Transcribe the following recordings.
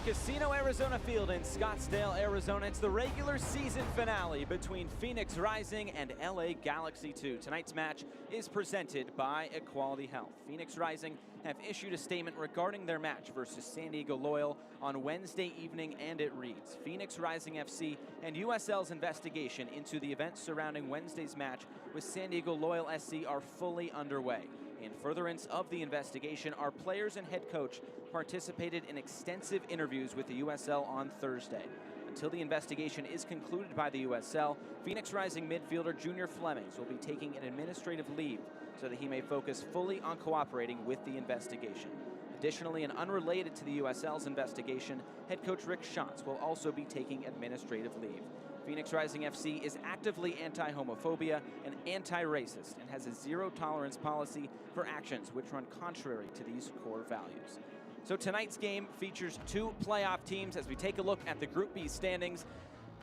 at Casino Arizona Field in Scottsdale, Arizona. It's the regular season finale between Phoenix Rising and LA Galaxy 2. Tonight's match is presented by Equality Health. Phoenix Rising have issued a statement regarding their match versus San Diego Loyal on Wednesday evening, and it reads, Phoenix Rising FC and USL's investigation into the events surrounding Wednesday's match with San Diego Loyal SC are fully underway. In furtherance of the investigation, our players and head coach participated in extensive interviews with the USL on Thursday. Until the investigation is concluded by the USL, Phoenix Rising midfielder Junior Flemings will be taking an administrative leave so that he may focus fully on cooperating with the investigation. Additionally, and unrelated to the USL's investigation, head coach Rick Schatz will also be taking administrative leave. Phoenix Rising FC is actively anti-homophobia and anti-racist and has a zero-tolerance policy for actions which run contrary to these core values. So tonight's game features two playoff teams as we take a look at the Group B standings.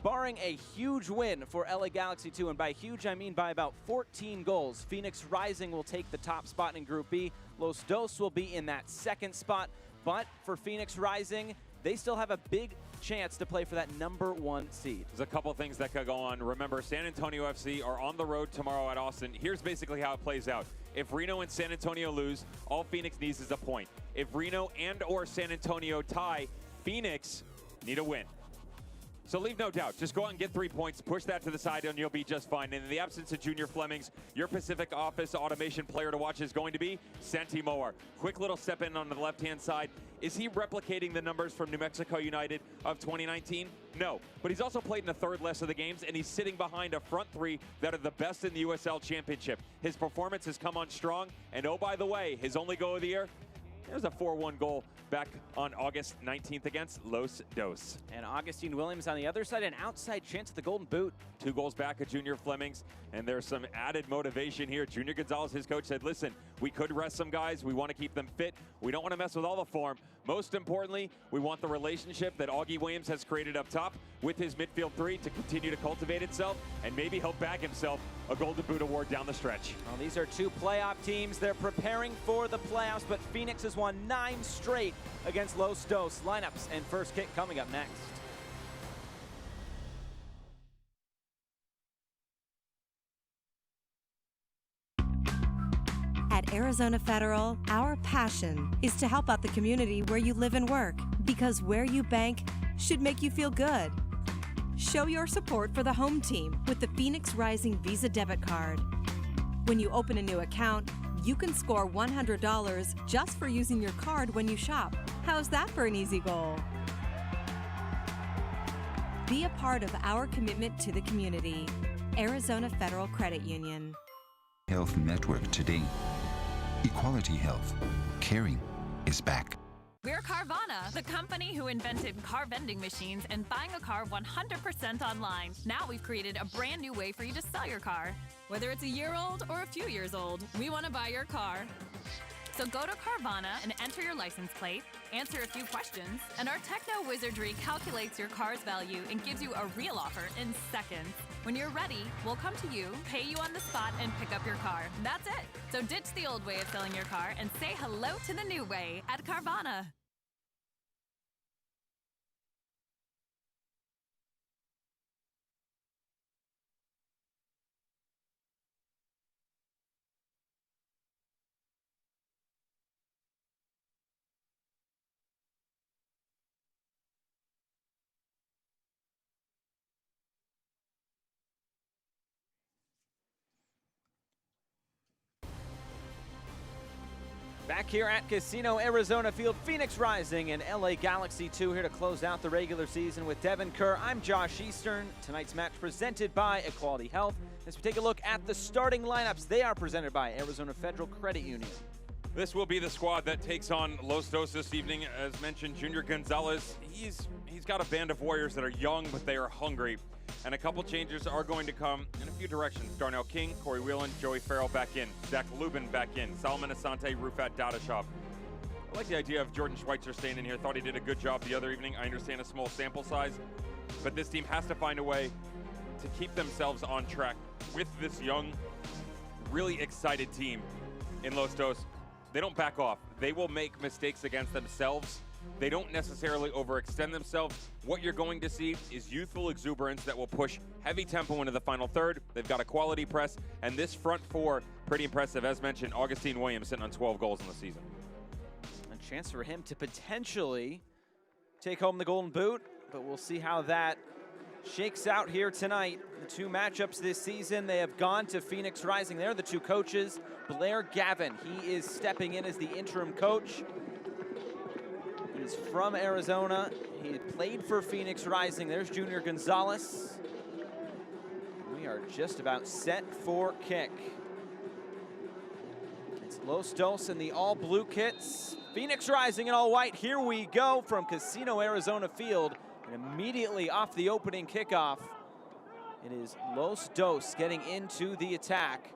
Barring a huge win for LA Galaxy 2, and by huge I mean by about 14 goals, Phoenix Rising will take the top spot in Group B. Los Dos will be in that second spot, but for Phoenix Rising, they still have a big chance to play for that #1 seed. There's a couple things that could go on. Remember, San Antonio FC are on the road tomorrow at Austin. Here's basically how it plays out. If Reno and San Antonio lose, all Phoenix needs is a point. If Reno and or San Antonio tie, Phoenix need a win. So leave no doubt. Just go out and get 3 points, push that to the side, and you'll be just fine. And in the absence of Junior Flemings, your Pacific Office automation player to watch is going to be Santi Moar. Quick little step in on the left-hand side. Is he replicating the numbers from New Mexico United of 2019? No. But he's also played in a third less of the games, and he's sitting behind a front three that are the best in the USL Championship. His performance has come on strong, and oh, by the way, his only goal of the year, there's a 4-1 goal back on August 19th against Los Dos. And Augustine Williams on the other side, an outside chance at the Golden Boot. 2 goals back at Junior Flemings, and there's some added motivation here. Junior Gonzalez, his coach, said, listen, we could rest some guys. We want to keep them fit. We don't want to mess with all the form. Most importantly, we want the relationship that Augie Williams has created up top with his midfield three to continue to cultivate itself, and maybe he'll bag himself a Golden Boot award down the stretch. Well, these are two playoff teams. They're preparing for the playoffs, but Phoenix has won 9 straight against Los Dos. Lineups and first kick coming up next. At Arizona Federal, our passion is to help out the community where you live and work, because where you bank should make you feel good. Show your support for the home team with the Phoenix Rising Visa debit card. When you open a new account, you can score $100 just for using your card when you shop. How's that for an easy goal? Be a part of our commitment to the community. Arizona Federal Credit Union. Health Network today. Equality Health. Caring is back. We're Carvana, the company who invented car vending machines and buying a car 100% online. Now we've created a brand new way for you to sell your car. Whether it's a year old or a few years old, we want to buy your car. So go to Carvana and enter your license plate, answer a few questions, and our techno wizardry calculates your car's value and gives you a real offer in seconds. When you're ready, we'll come to you, pay you on the spot, and pick up your car. That's it. So ditch the old way of selling your car and say hello to the new way at Carvana. Back here at Casino Arizona Field, Phoenix Rising and LA Galaxy 2 here to close out the regular season with Devin Kerr. I'm Josh Eastern. Tonight's match presented by Equality Health. As we take a look at the starting lineups, they are presented by Arizona Federal Credit Union. This will be the squad that takes on Los Dos this evening. As mentioned, Junior Gonzalez, he's got a band of warriors that are young, but they are hungry. And a couple changes are going to come in a few directions. Darnell King, Corey Whelan, Joey Farrell back in. Zach Lubin back in. Solomon Asante, Rufat Dadashov. I like the idea of Jordan Schweitzer staying in here. Thought he did a good job the other evening. I understand a small sample size, but this team has to find a way to keep themselves on track with this young, really excited team in Los Dos. They don't back off. They will make mistakes against themselves They don't necessarily overextend themselves. What you're going to see is youthful exuberance that will push heavy tempo into the final third. They've got a quality press, and this front four, pretty impressive. As mentioned, Augustine Williams sitting on 12 goals in the season. A chance for him to potentially take home the Golden Boot, but we'll see how that shakes out here tonight. The two matchups this season, they have gone to Phoenix Rising. They're the two coaches. Blair Gavin, he is stepping in as the interim coach. He's from Arizona. He played for Phoenix Rising. There's Adrian Gonzalez. We are just about set for kick. It's Los Dos in the all blue kits. Phoenix Rising in all white. Here we go from Casino Arizona Field. And immediately off the opening kickoff, it is Los Dos getting into the attack.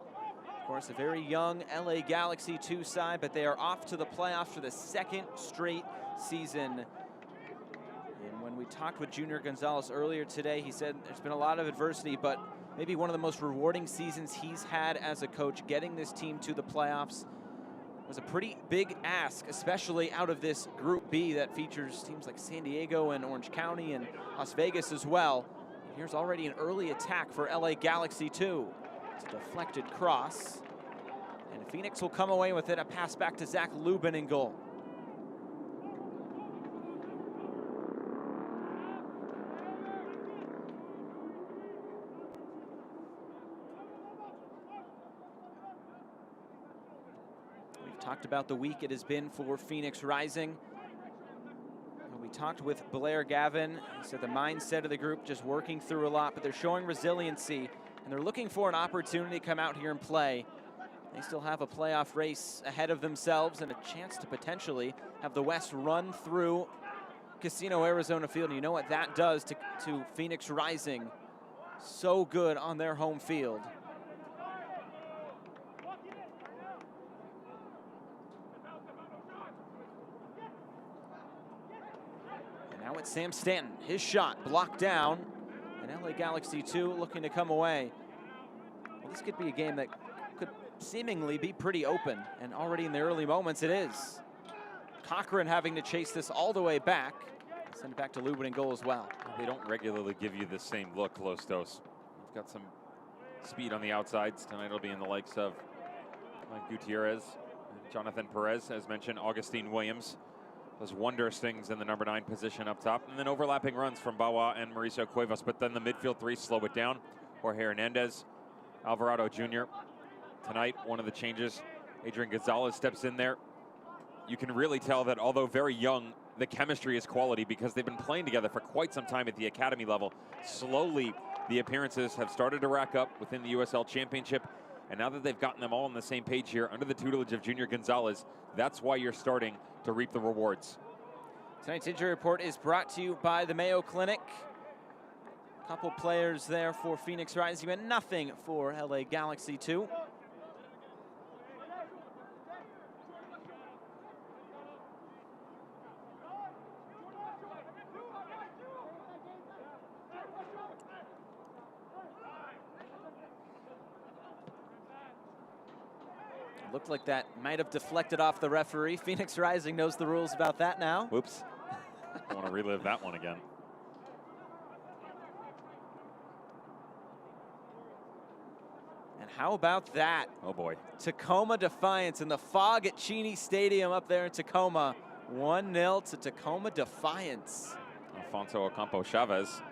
Of course, a very young LA Galaxy 2 side, but they are off to the playoffs for the second straight season. And when we talked with Junior Gonzalez earlier today, he said there's been a lot of adversity, but maybe one of the most rewarding seasons he's had as a coach. Getting this team to the playoffs was a pretty big ask, especially out of this Group B that features teams like San Diego and Orange County and Las Vegas as well. And here's already an early attack for LA Galaxy 2. It's a deflected cross, and Phoenix will come away with it. A pass back to Zach Lubin in goal. We've talked about the week it has been for Phoenix Rising. We talked with Blair Gavin. He said the mindset of the group just working through a lot, but they're showing resiliency. And they're looking for an opportunity to come out here and play. They still have a playoff race ahead of themselves and a chance to potentially have the West run through Casino Arizona Field. And you know what that does to Phoenix Rising. So good on their home field. And now it's Sam Stanton. His shot blocked down. And LA Galaxy 2 looking to come away. Well, this could be a game that could seemingly be pretty open, and already in the early moments it is. Cochran having to chase this all the way back. Send it back to Lubin in goal as well. They don't regularly give you the same look, Los Dos. They've got some speed on the outsides. Tonight it'll be in the likes of Gutierrez, Jonathan Perez, as mentioned, Augustine Williams. Those wondrous things in the number 9 position up top. And then overlapping runs from Bawa and Mauricio Cuevas. But then the midfield three slow it down. Jorge Hernandez, Alvarado Jr. Tonight, one of the changes, Adrian Gonzalez steps in there. You can really tell that although very young, the chemistry is quality because they've been playing together for quite some time at the academy level. Slowly, the appearances have started to rack up within the USL Championship. And now that they've gotten them all on the same page here under the tutelage of Junior Gonzalez, that's why you're starting to reap the rewards. Tonight's injury report is brought to you by the Mayo Clinic. A couple players there for Phoenix Rising, but nothing for LA Galaxy 2. Looked like that might have deflected off the referee. Phoenix Rising knows the rules about that now. Whoops. I want to relive that one again. And how about that? Oh boy. Tacoma Defiance in the fog at Cheney Stadium up there in Tacoma. 1-0 to Tacoma Defiance. Alfonso Ocampo Chavez.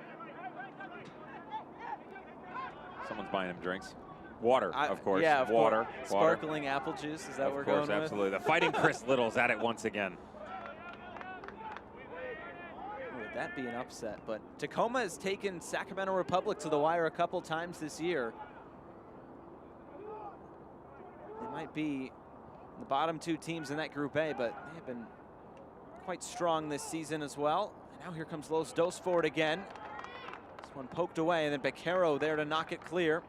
Someone's buying him drinks. Water, of course. Yeah, of water. course. Sparkling apple juice, is that what we're going with? Of course, absolutely. The Fighting Chris Little's at it once again. Would that be an upset? But Tacoma has taken Sacramento Republic to the wire a couple times this year. They might be the bottom 2 teams in that Group A, but they have been quite strong this season as well. And now here comes Los Dos forward again. This one poked away, and then Beccaro there to knock it clear.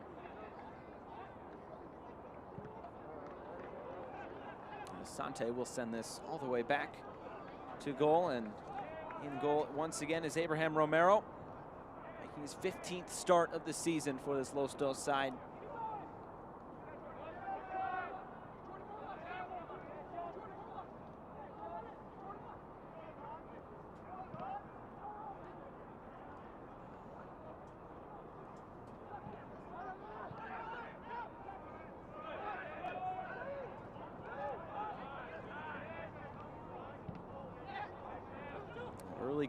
Sante will send this all the way back to goal, and in goal once again is Abraham Romero, making his 15th start of the season for this Los Dos side.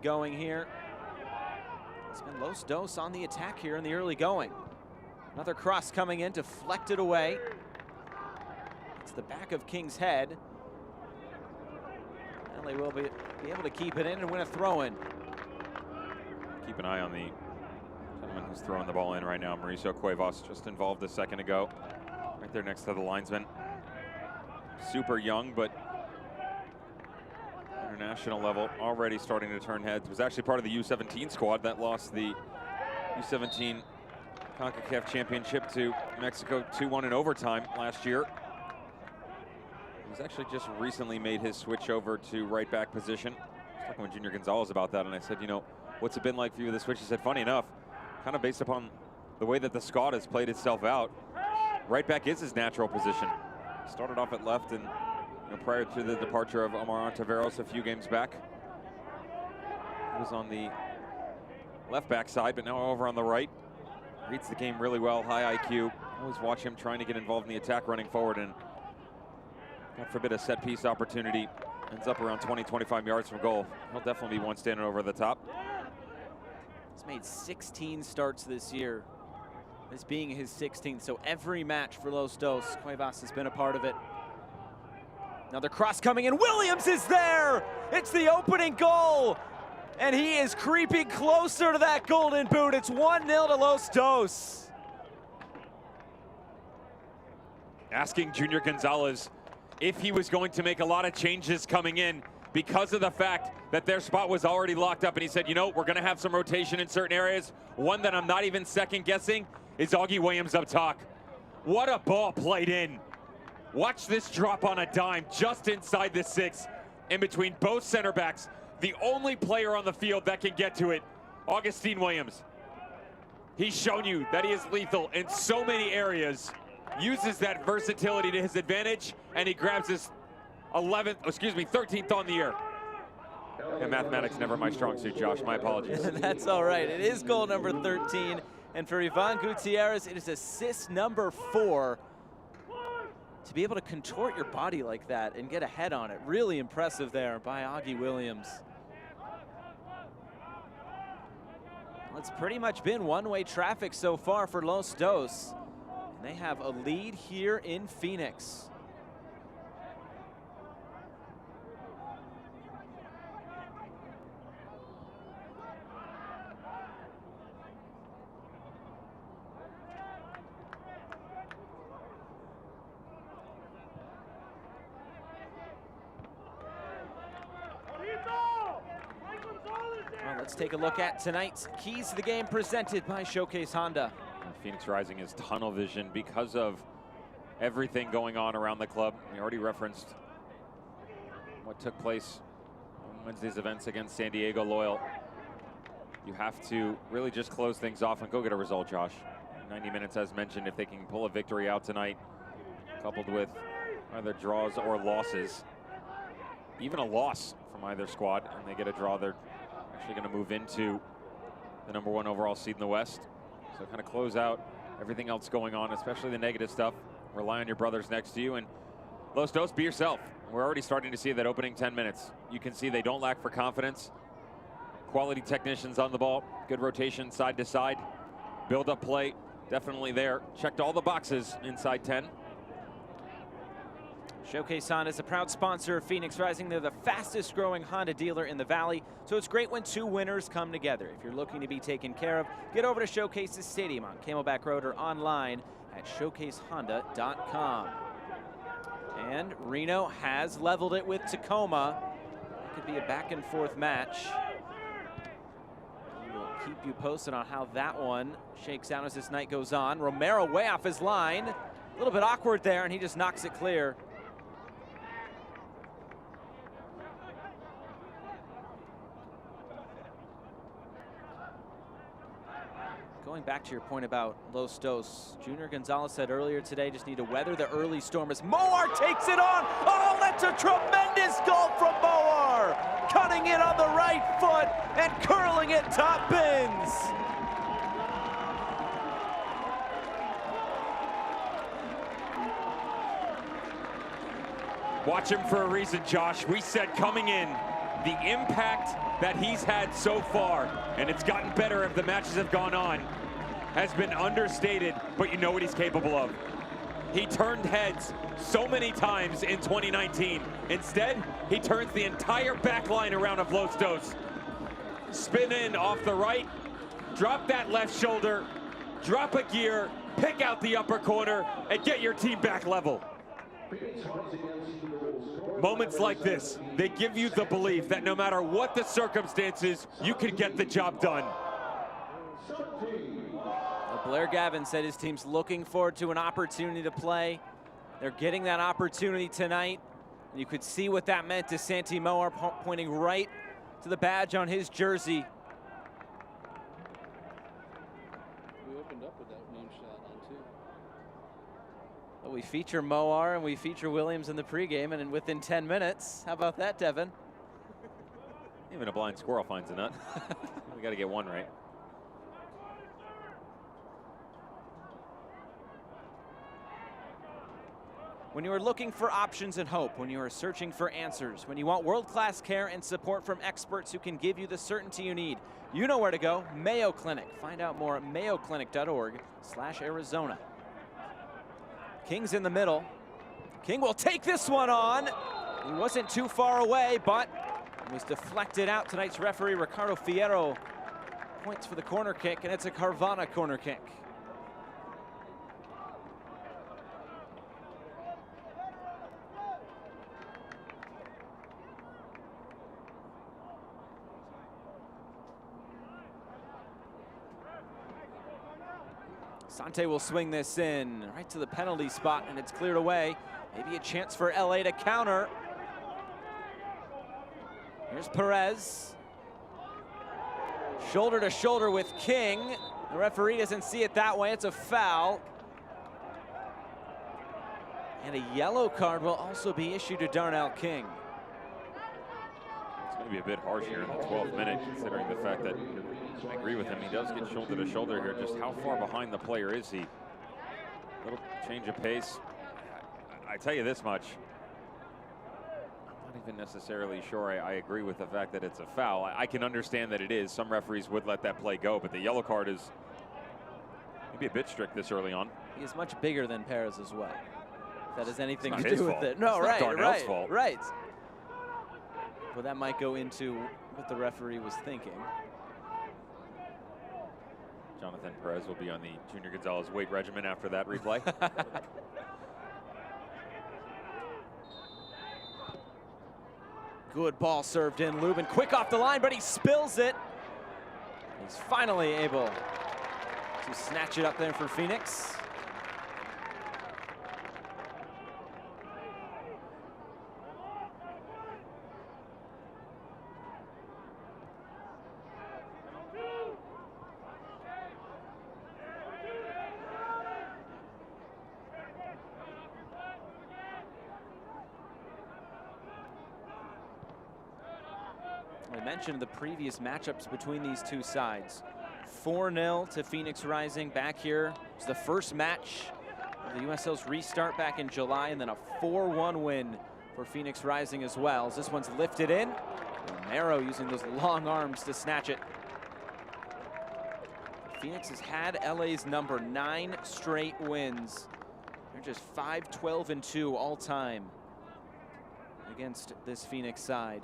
going here. It's been Los Dos on the attack here in the early going. Another cross coming in, deflected away. It's the back of King's head. And they will be able to keep it in and win a throw-in. Keep an eye on the gentleman who's throwing the ball in right now. Mauricio Cuevas, just involved a second ago. Right there next to the linesman. Super young, but international level, already starting to turn heads. Was actually part of the U17 squad that lost the U17 CONCACAF Championship to Mexico 2-1 in overtime last year. He's actually just recently made his switch over to right back position. I was talking with Junior Gonzalez about that, and I said, you know, what's it been like for you, the switch? He said, funny enough, kind of based upon the way that the squad has played itself out, right back is his natural position. Started off at left, and prior to the departure of Omar Ontiveros a few games back, he was on the left back side, but now over on the right. Reads the game really well, high IQ. Always watch him trying to get involved in the attack running forward, and God forbid a set piece opportunity ends up around 20-25 yards from goal. He'll definitely be one standing over the top. He's made 16 starts this year, this being his 16th, so every match for Los Dos, Cuevas has been a part of it. Another cross coming in, Williams is there! It's the opening goal! And he is creeping closer to that golden boot. It's 1-0 to Los Dos. Asking Junior Gonzalez if he was going to make a lot of changes coming in because of the fact that their spot was already locked up. And he said, you know, we're going to have some rotation in certain areas. One that I'm not even second guessing is Augie Williams up top. What a ball played in. Watch this drop on a dime just inside the 6 in between both center backs. The only player on the field that can get to it, Augustine Williams. He's shown you that he is lethal in so many areas, uses that versatility to his advantage, and he grabs his 13th on the year. And mathematics never my strong suit, Josh. My apologies. That's all right. It is goal number 13. And for Ivan Gutierrez, it is assist number 4. To be able to contort your body like that and get a head on it, really impressive there by Augie Williams. Well, it's pretty much been one-way traffic so far for Los Dos. And they have a lead here in Phoenix. Let's take a look at tonight's Keys to the Game presented by Showcase Honda. Phoenix Rising is tunnel vision because of everything going on around the club. We already referenced what took place on Wednesday's events against San Diego Loyal. You have to really just close things off and go get a result, Josh. 90 minutes as mentioned, if they can pull a victory out tonight, coupled with either draws or losses, even a loss from either squad, and they get a draw, they're actually going to move into the #1 overall seed in the West. So kind of close out everything else going on, especially the negative stuff. Rely on your brothers next to you, and Los Dos, be yourself. We're already starting to see that opening 10 minutes. You can see they don't lack for confidence. Quality technicians on the ball, good rotation side to side. Build up play, definitely there. Checked all the boxes inside 10. Showcase Honda is a proud sponsor of Phoenix Rising. They're the fastest growing Honda dealer in the Valley, so it's great when two winners come together. If you're looking to be taken care of, get over to Showcase's Stadium on Camelback Road or online at showcasehonda.com. And Reno has leveled it with Tacoma. It could be a back and forth match. We'll keep you posted on how that one shakes out as this night goes on. Romero way off his line. A little bit awkward there, and he just knocks it clear. Going back to your point about Los Dos, Junior Gonzalez said earlier today, just need to weather the early storm as Moar takes it on. Oh, that's a tremendous goal from Moar. Cutting it on the right foot and curling it top bins. Watch him for a reason, Josh. We said coming in, the impact that he's had so far, and it's gotten better as the matches have gone on, has been understated, but you know what he's capable of. He turned heads so many times in 2019. Instead, he turns the entire back line around of Los Dos. Spin in off the right, drop that left shoulder, drop a gear, pick out the upper corner, and get your team back level. Moments like this, they give you the belief that no matter what the circumstances, you can get the job done. Blair Gavin said his team's looking forward to an opportunity to play. They're getting that opportunity tonight. And you could see what that meant to Santi Moar, pointing right to the badge on his jersey. We opened up with that one shot on two. Well, we feature Moar and we feature Williams in the pregame, and within 10 minutes, how about that, Devin? Even a blind squirrel finds a nut. We got to get one right. When you are looking for options and hope, when you are searching for answers, when you want world-class care and support from experts who can give you the certainty you need, you know where to go, Mayo Clinic. Find out more at mayoclinic.org/Arizona. King's in the middle. King will take this one on. He wasn't too far away, but it was deflected out. Tonight's referee, Ricardo Fierro, points for the corner kick, and it's a Carvana corner kick. Sante will swing this in right to the penalty spot, and it's cleared away. Maybe a chance for LA to counter. Here's Perez. Shoulder to shoulder with King. The referee doesn't see it that way. It's a foul. And a yellow card will also be issued to Darnell King. It's going to be a bit harsh here in the 12th minute, considering the fact that I agree with him. He does get shoulder to shoulder here. Just how far behind the player is he? Little change of pace. I tell you this much. I'm not even necessarily sure I agree with the fact that it's a foul. I can understand that it is. Some referees would let that play go, but the yellow card is maybe a bit strict this early on. He is much bigger than Perez as well. If that has anything to his do with fault. it. No, It's not right, Darnell's fault. right. Well, that might go into what the referee was thinking. Jonathan Perez will be on the Junior Gonzalez weight regimen after that replay. Good ball served in. Lubin quick off the line, but he spills it. He's finally able to snatch it up there for Phoenix. We mentioned the previous matchups between these two sides. 4-0 to Phoenix Rising back here. It's the first match of the USL's restart back in July, and then a 4-1 win for Phoenix Rising as well. As this one's lifted in. Romero using those long arms to snatch it. Phoenix has had LA's number 9 straight wins. They're just 5-12-2 all time against this Phoenix side.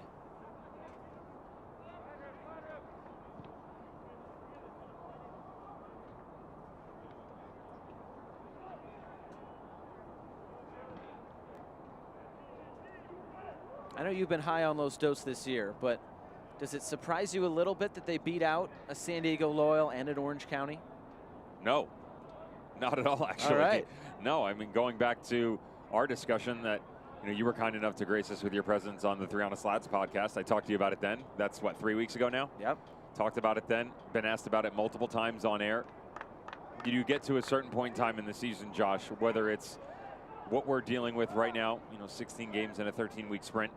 I know you've been high on Los Dos this year, but does it surprise you a little bit that they beat out a San Diego Loyal and an Orange County? No, not at all, actually. All right. No, I mean, going back to our discussion that, you were kind enough to grace us with your presence on the 3 Honest Lads podcast. I talked to you about it then. That's, what, 3 weeks ago now? Yep. Talked about it then. Been asked about it multiple times on air. You get to a certain point in time in the season, Josh, whether it's what we're dealing with right now, 16 games in a 13-week sprint,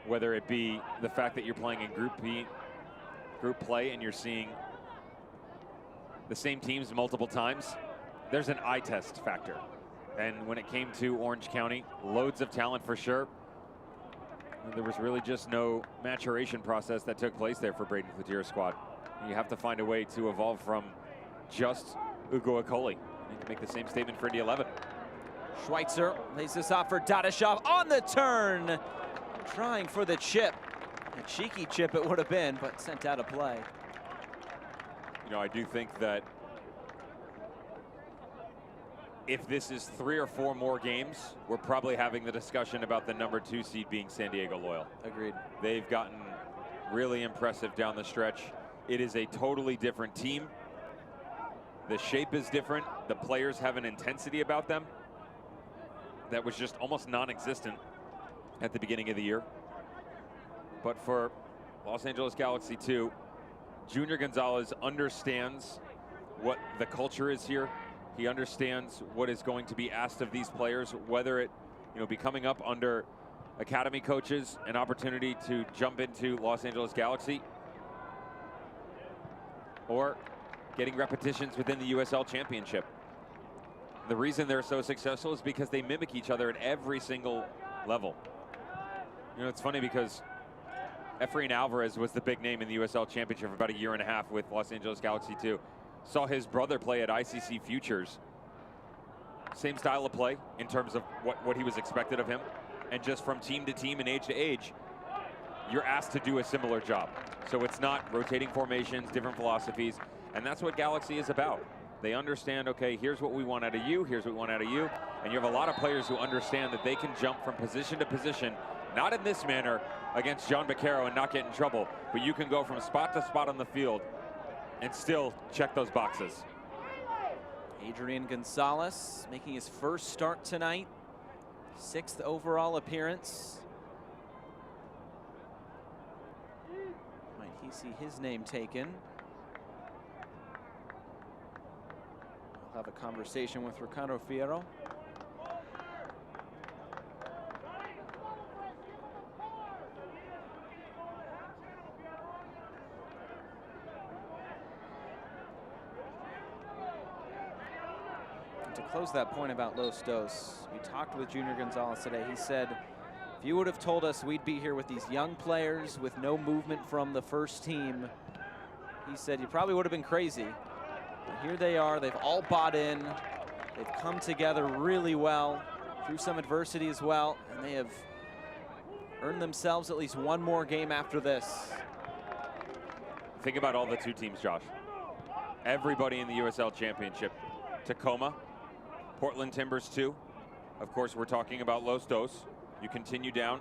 whether it be the fact that you're playing in group play, and you're seeing the same teams multiple times, there's an eye test factor. And when it came to Orange County, loads of talent for sure. There was really just no maturation process that took place there for Braden Cloutier's squad. You have to find a way to evolve from just Ugo Akoli. You need to make the same statement for Indy 11. Schweitzer lays this off for Dadashov on the turn. Trying for the chip. A cheeky chip it would have been, but sent out of play. You know, I do think that if this is 3 or 4 more games, we're probably having the discussion about the number 2 seed being San Diego Loyal. Agreed. They've gotten really impressive down the stretch. It is a totally different team. The shape is different. The players have an intensity about them that was just almost non-existent at the beginning of the year. But for Los Angeles Galaxy 2, Junior Gonzalez understands what the culture is here. He understands what is going to be asked of these players, whether it, be coming up under academy coaches, an opportunity to jump into Los Angeles Galaxy, or getting repetitions within the USL Championship. The reason they're so successful is because they mimic each other at every single level. It's funny because Efrain Alvarez was the big name in the USL Championship for about a year and a half with Los Angeles Galaxy 2. Saw his brother play at ICC Futures. Same style of play in terms of what he was expected of him. And just from team to team and age to age, you're asked to do a similar job. So it's not rotating formations, different philosophies. And that's what Galaxy is about. They understand, okay, here's what we want out of you, here's what we want out of you. And you have a lot of players who understand that they can jump from position to position, not in this manner against John Baquero and not get in trouble, but you can go from spot to spot on the field and still check those boxes. Adrian Gonzalez making his first start tonight. 6th overall appearance. Might he see his name taken? We'll have a conversation with Ricardo Fierro. To close that point about Los Dos, we talked with Junior Gonzalez today. He said, if you would have told us we'd be here with these young players with no movement from the first team, he said you probably would have been crazy. But here they are, they've all bought in. They've come together really well through some adversity as well, and they have earned themselves at least one more game after this. Think about all the 2 teams, Josh. Everybody in the USL Championship. Tacoma, Portland Timbers 2. Of course, we're talking about Los Dos. You continue down.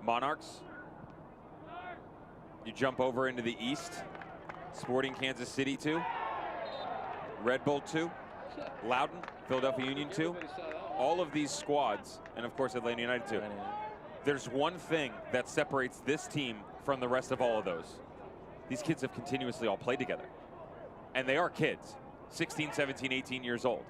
Monarchs. You jump over into the East. Sporting Kansas City 2. Red Bull 2. Loudoun, Philadelphia Union 2. All of these squads, and of course Atlanta United 2. There's one thing that separates this team from the rest of all of those. These kids have continuously all played together. And they are kids. 16, 17, 18 years old.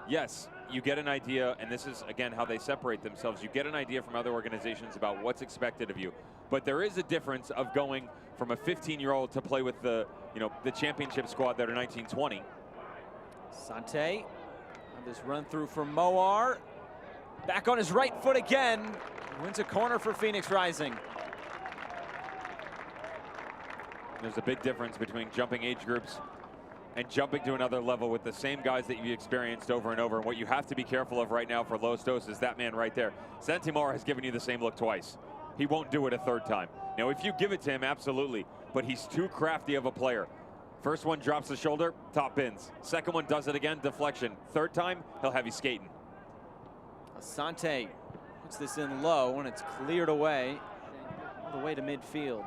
Yes, you get an idea, and this is, again, how they separate themselves. You get an idea from other organizations about what's expected of you. But there is a difference of going from a 15-year-old to play with the championship squad that are 19, 20. Sante on this run through for Moar. Back on his right foot again. Wins a corner for Phoenix Rising. There's a big difference between jumping age groups and jumping to another level with the same guys that you've experienced over and over. And what you have to be careful of right now for Los Dos is that man right there. Santi Moar has given you the same look twice. He won't do it a 3rd time. Now, if you give it to him, absolutely, but he's too crafty of a player. First one drops the shoulder, top bins. Second one does it again, deflection. 3rd time, he'll have you skating. Asante puts this in low, and it's cleared away all the way to midfield.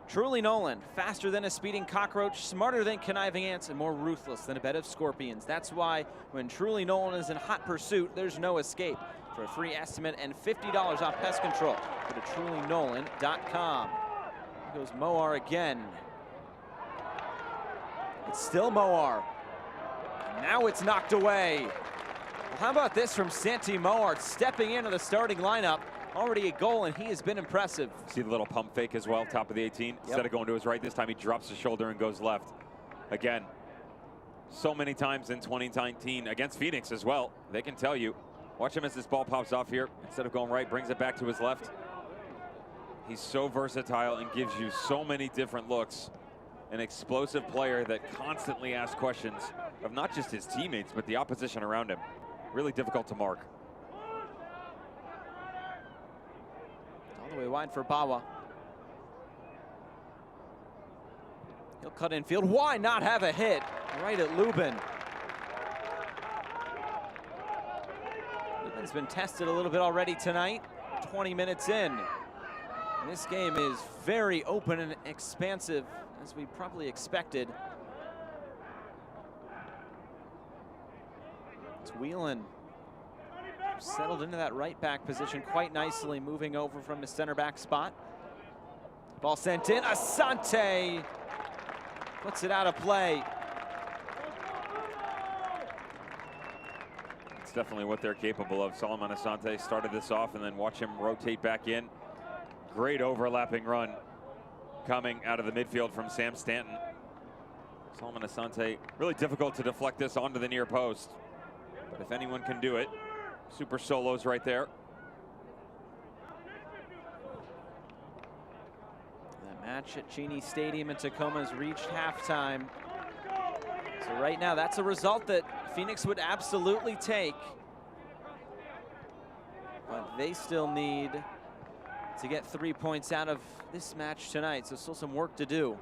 Truly Nolan, faster than a speeding cockroach, smarter than conniving ants, and more ruthless than a bed of scorpions. That's why when Truly Nolan is in hot pursuit, there's no escape. For a free estimate and $50 off pest control, go to trulynolan.com. Here goes Moar again. It's still Moar. Now it's knocked away. Well, how about this from Santi Moar stepping into the starting lineup? Already a goal, and he has been impressive. See the little pump fake as well, top of the 18. Instead of going to his right, this time he drops his shoulder and goes left. Again, so many times in 2019 against Phoenix as well. They can tell you. Watch him as this ball pops off here. Instead of going right, brings it back to his left. He's so versatile and gives you so many different looks. An explosive player that constantly asks questions of not just his teammates, but the opposition around him. Really difficult to mark. All the way wide for Bawa. He'll cut infield. Why not have a hit right at Lubin? Lubin's been tested a little bit already tonight. 20 minutes in. And this game is very open and expansive, as we probably expected. It's Whelan settled into that right back position quite nicely, moving over from his center back spot. Ball sent in. Asante puts it out of play. It's definitely what they're capable of. Solomon Asante started this off, and then watch him rotate back in. Great overlapping run coming out of the midfield from Sam Stanton. Solomon Asante, really difficult to deflect this onto the near post. But if anyone can do it, super solos right there. That match at Cheney Stadium in Tacoma has reached halftime. So right now, that's a result that Phoenix would absolutely take. But they still need to get 3 points out of this match tonight, so still some work to do.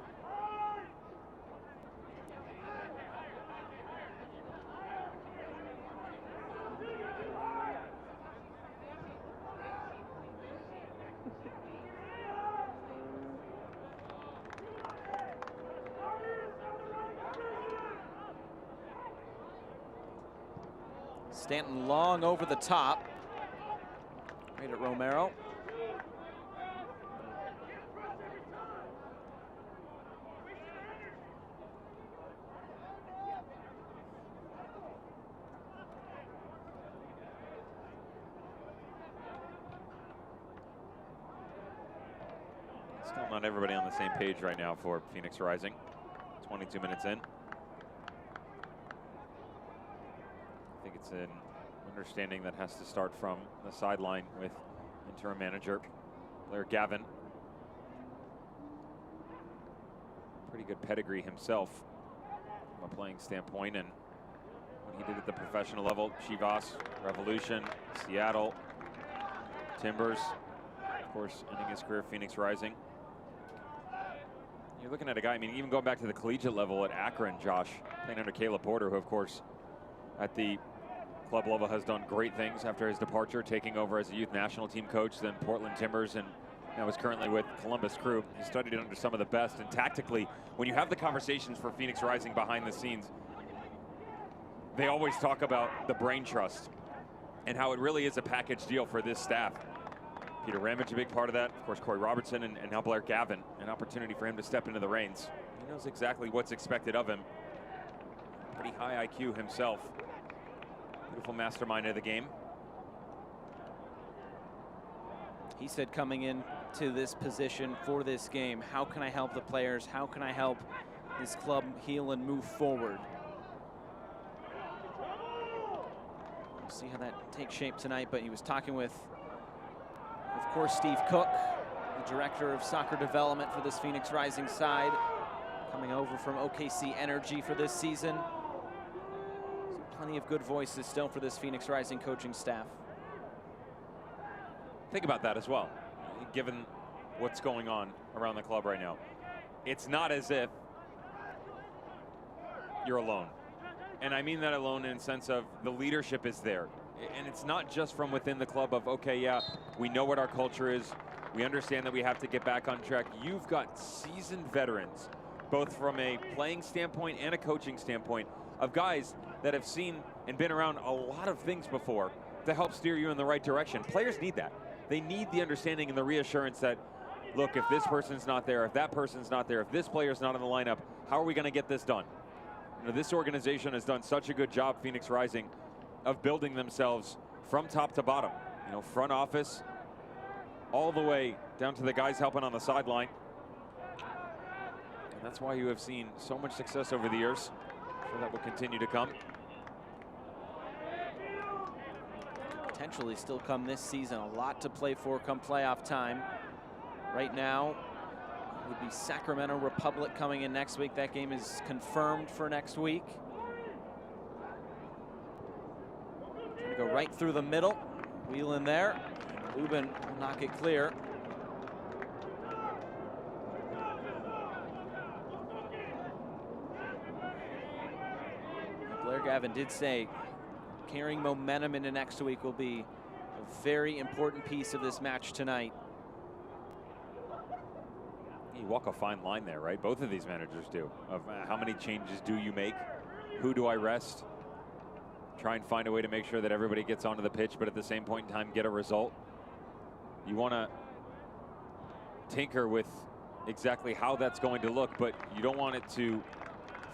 Stanton long over the top. Right at Romero. Still not everybody on the same page right now for Phoenix Rising. 22 minutes in. I think it's an understanding that has to start from the sideline with interim manager Blair Gavin. Pretty good pedigree himself from a playing standpoint, and what he did at the professional level, Chivas, Revolution, Seattle, Timbers, of course, ending his career Phoenix Rising. You're looking at a guy, I mean, even going back to the collegiate level at Akron, Josh, playing under Caleb Porter, who, of course, at the club level has done great things after his departure, taking over as a youth national team coach, then Portland Timbers, and now is currently with Columbus Crew. He studied under some of the best, and tactically, when you have the conversations for Phoenix Rising behind the scenes, they always talk about the brain trust and how it really is a package deal for this staff. Peter Ramage, a big part of that. Of course, Corey Robertson and now Blair Gavin, an opportunity for him to step into the reins. He knows exactly what's expected of him. Pretty high IQ himself. Beautiful mastermind of the game. He said coming into this position for this game, how can I help the players? How can I help this club heal and move forward? We'll see how that takes shape tonight, but he was talking with, of course, Steve Cook, the director of soccer development for this Phoenix Rising side, coming over from OKC Energy for this season. Plenty of good voices still for this Phoenix Rising coaching staff. Think about that as well, given what's going on around the club right now. It's not as if you're alone. And I mean that alone in the sense of the leadership is there. And it's not just from within the club of, okay, yeah, we know what our culture is. We understand that we have to get back on track. You've got seasoned veterans, both from a playing standpoint and a coaching standpoint, of guys that have seen and been around a lot of things before to help steer you in the right direction. Players need that. They need the understanding and the reassurance that, look, if this person's not there, if that person's not there, if this player's not in the lineup, how are we going to get this done? You know, this organization has done such a good job, Phoenix Rising, of building themselves from top to bottom. You know, front office, all the way down to the guys helping on the sideline. And that's why you have seen so much success over the years. So that will continue to come. Potentially still come this season. A lot to play for come playoff time. Right now, it would be Sacramento Republic coming in next week. That game is confirmed for next week. Gonna go right through the middle. Wheel in there. Lubin will knock it clear. Blair Gavin did say carrying momentum into next week will be a very important piece of this match tonight. You walk a fine line there, right? Both of these managers do. Of how many changes do you make? Who do I rest? Try and find a way to make sure that everybody gets onto the pitch, but at the same point in time, get a result. You want to tinker with exactly how that's going to look, but you don't want it to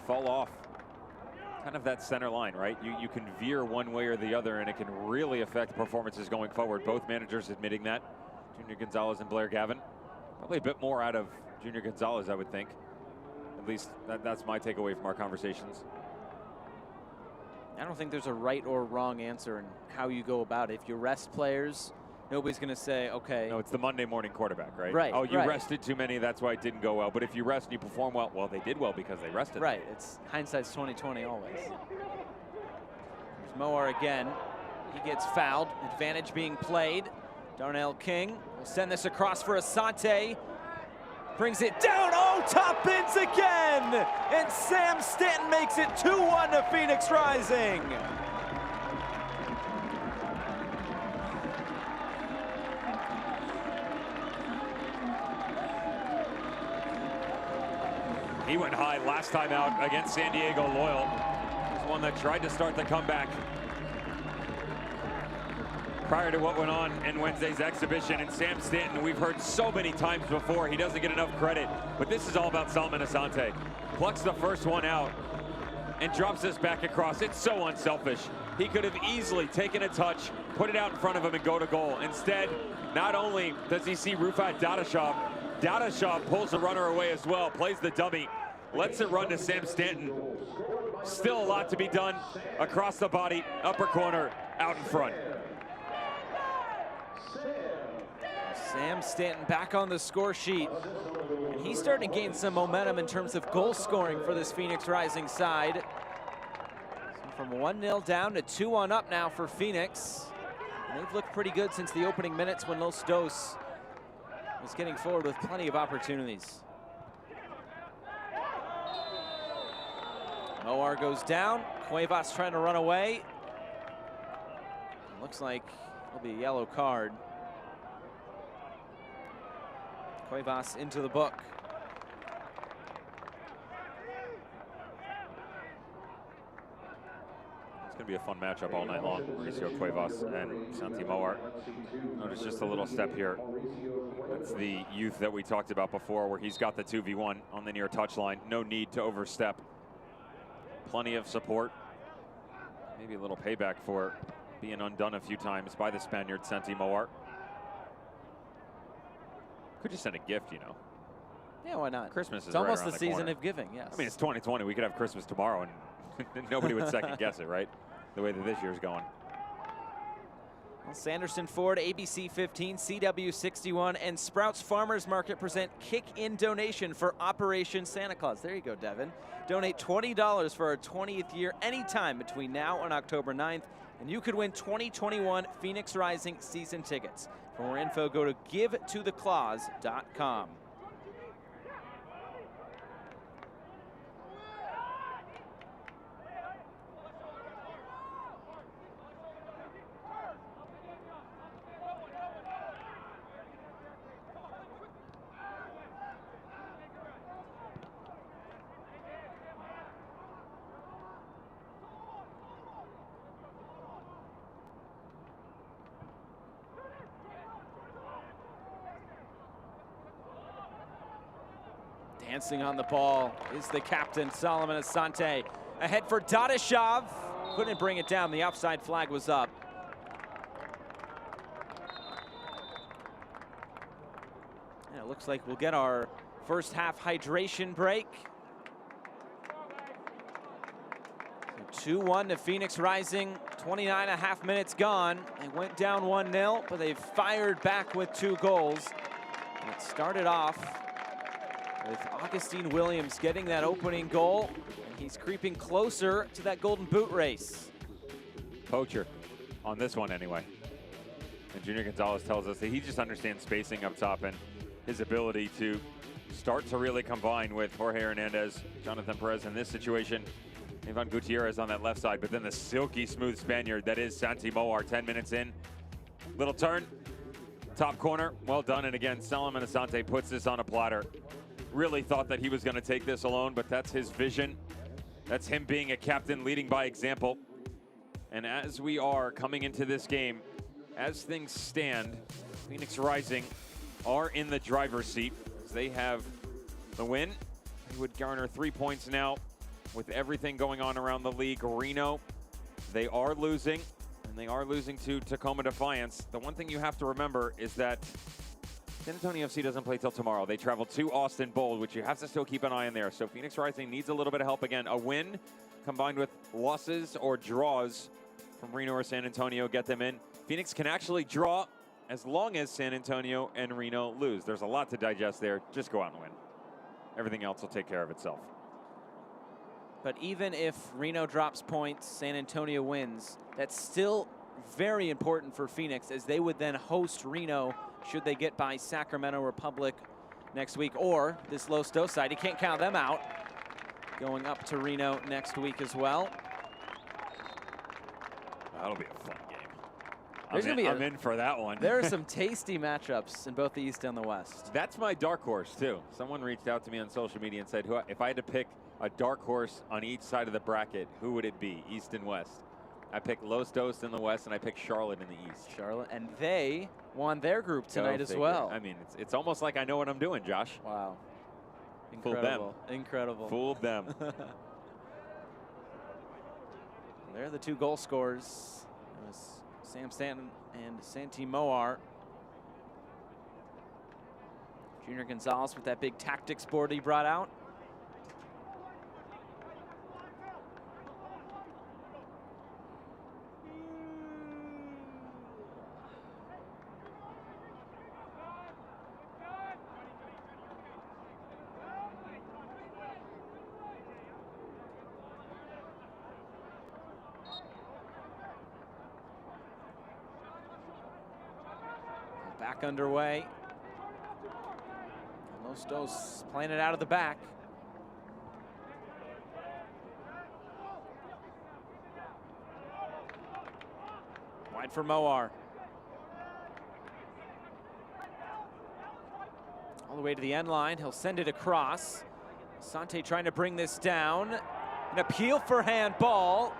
fall off kind of that center line, right? You can veer one way or the other, and it can really affect performances going forward. Both managers admitting that. Junior Gonzalez and Blair Gavin. Probably a bit more out of Junior Gonzalez, I would think. At least that's my takeaway from our conversations. I don't think there's a right or wrong answer in how you go about it. If you rest players, nobody's going to say, okay. No, it's the Monday morning quarterback, right? Right. Oh, you right. rested too many, that's why it didn't go well. But if you rest and you perform well, well, they did well because they rested. Right. It's hindsight's 20/20 always. There's Moar again. He gets fouled. Advantage being played. Darnell King will send this across for Asante. Brings it down. Oh, top bins again. And Sam Stanton makes it 2-1 to Phoenix Rising. He went high last time out against San Diego Loyal. He's one that tried to start the comeback prior to what went on in Wednesday's exhibition. And Sam Stanton, we've heard so many times before, he doesn't get enough credit. But this is all about Salman Asante. Plucks the first one out and drops this back across. It's so unselfish. He could have easily taken a touch, put it out in front of him and go to goal. Instead, not only does he see Rufat Dadashov pulls the runner away as well, plays the dummy, lets it run to Sam Stanton. Still a lot to be done across the body, upper corner, out in front. Sam Stanton back on the score sheet. And he's starting to gain some momentum in terms of goal scoring for this Phoenix Rising side. So from 1-0 down to 2-1 up now for Phoenix. And they've looked pretty good since the opening minutes when Los Dos was getting forward with plenty of opportunities. Moar goes down. Cuevas trying to run away. Looks like it'll be a yellow card. Cuevas into the book. It's going to be a fun matchup all night long. Mauricio Cuevas and Santi Moar. Notice just a little step here. That's the youth that we talked about before, where he's got the 2v1 on the near touchline. No need to overstep. Plenty of support. Maybe a little payback for being undone a few times by the Spaniard, Santi Moar. Could just send a gift, you know. Yeah, why not? Christmas is It's almost right the season corner. of giving, yes. I mean, it's 2020. We could have Christmas tomorrow, and nobody would second guess it, right? The way that this year's going. Well, Sanderson Ford, ABC 15, CW 61, and Sprouts Farmers Market present kick-in donation for Operation Santa Claus. There you go, Devin. Donate $20 for our 20th year anytime between now and October 9th, and you could win 2021 Phoenix Rising season tickets. For more info, go to givetotheclaws.com. Dancing on the ball is the captain, Solomon Asante. Ahead for Dadashov. Couldn't bring it down. The offside flag was up. And it looks like we'll get our first half hydration break. 2-1 to Phoenix Rising. 29.5 minutes gone. They went down 1-0, but they've fired back with 2 goals. And it started off with Augustine Williams getting that opening goal, and he's creeping closer to that golden boot race. Poacher on this one anyway. And Adrian Gonzalez tells us that he just understands spacing up top and his ability to start to really combine with Jorge Hernandez, Jonathan Perez in this situation, Ivan Gutierrez on that left side, but then the silky smooth Spaniard that is Santi Moar. 10 minutes in, little turn, top corner, well done. And again, Solomon Asante puts this on a platter. Really thought that he was going to take this alone, but that's his vision. That's him being a captain, leading by example. And as we are coming into this game, as things stand, Phoenix Rising are in the driver's seat. As they have the win, they would garner 3 points now with everything going on around the league. Reno, they are losing, and they are losing to Tacoma Defiance. The one thing you have to remember is that San Antonio FC doesn't play till tomorrow. They travel to Austin Bold, which you have to still keep an eye on there. So Phoenix Rising needs a little bit of help again. A win combined with losses or draws from Reno or San Antonio get them in. Phoenix can actually draw as long as San Antonio and Reno lose. There's a lot to digest there. Just go out and win. Everything else will take care of itself. But even if Reno drops points, San Antonio wins, that's still very important for Phoenix, as they would then host Reno should they get by Sacramento Republic next week, or this Los Dos side. You can't count them out. Going up to Reno next week as well. That'll be a fun game. I'm in for that one. There are some tasty matchups in both the East and the West. That's my dark horse, too. Someone reached out to me on social media and said, if I had to pick a dark horse on each side of the bracket, who would it be, East and West? I picked Los Dos in the West, and I picked Charlotte in the East. Charlotte, and they won their group tonight as well. I mean, it's almost like I know what I'm doing, Josh. Wow. Incredible. Fooled them. Incredible. Fooled them. They're the 2 goal scorers. It was Sam Stanton and Santi Moar. Junior Gonzalez with that big tactics board he brought out. Back underway. Los Dos playing it out of the back. Wide for Moar. All the way to the end line. He'll send it across. Asante trying to bring this down. An appeal for handball.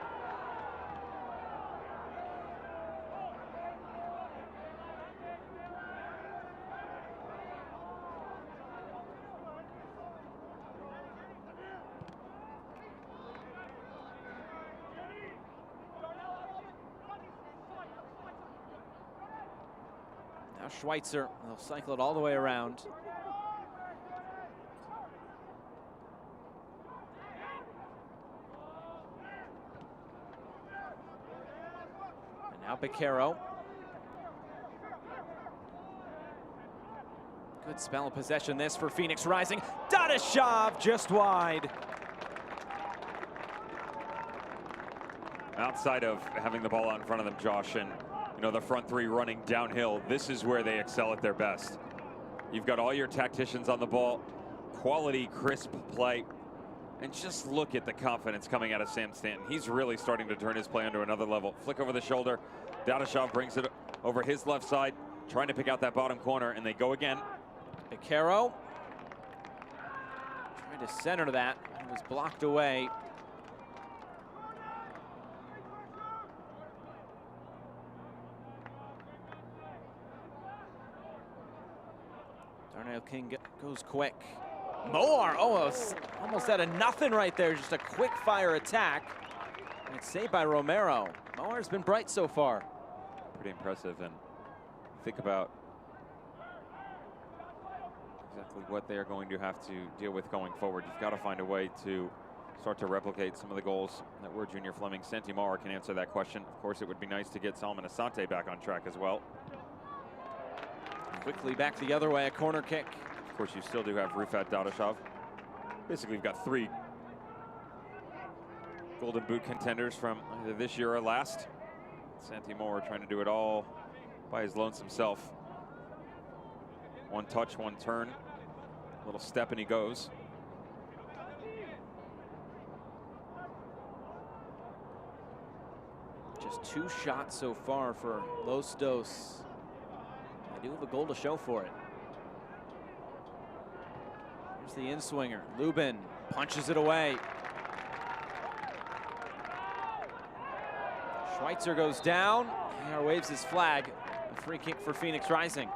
Schweitzer, they'll cycle it all the way around. And now Beccaro. Good spell of possession this for Phoenix Rising. Dadashov just wide. Outside of having the ball out in front of them, Josh, and the front 3 running downhill, this is where they excel at their best. You've got all your tacticians on the ball, quality, crisp play, and just look at the confidence coming out of Sam Stanton. He's really starting to turn his play onto another level. Flick over the shoulder. Dadashov brings it over his left side, trying to pick out that bottom corner, and they go again. Beccaro trying to center that. It was blocked away. Darnell King goes quick. Moar, almost out of nothing right there. Just a quick fire attack. And it's saved by Romero. Moar's been bright so far. Pretty impressive, and think about exactly what they are going to have to deal with going forward. You've got to find a way to start to replicate some of the goals that were Junior Fleming. Santi Maurer can answer that question. Of course, it would be nice to get Salman Asante back on track as well. Quickly back the other way, a corner kick. Of course, you still do have Rifat Dadashov. Basically, we've got 3 Golden Boot contenders from either this year or last. Santi Maurer trying to do it all by his lonesome self. One touch, one turn, little step and he goes. Just 2 shots so far for Los Dos. They do have a goal to show for it. Here's the in-swinger. Lubin punches it away. Schweitzer goes down. AR waves his flag. A free kick for Phoenix Rising.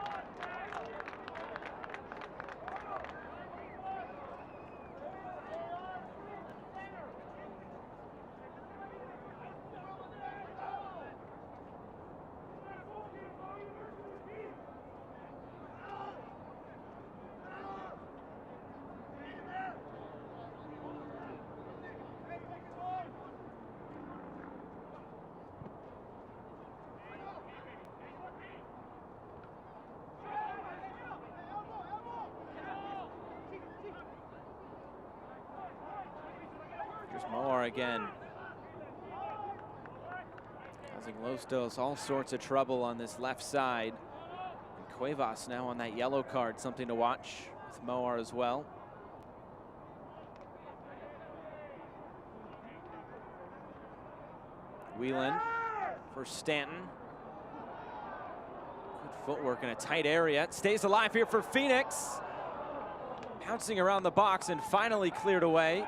Moore again. Causing Los Dos all sorts of trouble on this left side. And Cuevas now on that yellow card, something to watch with Moore as well. Whelan for Stanton. Good footwork in a tight area. It stays alive here for Phoenix. Bouncing around the box and finally cleared away.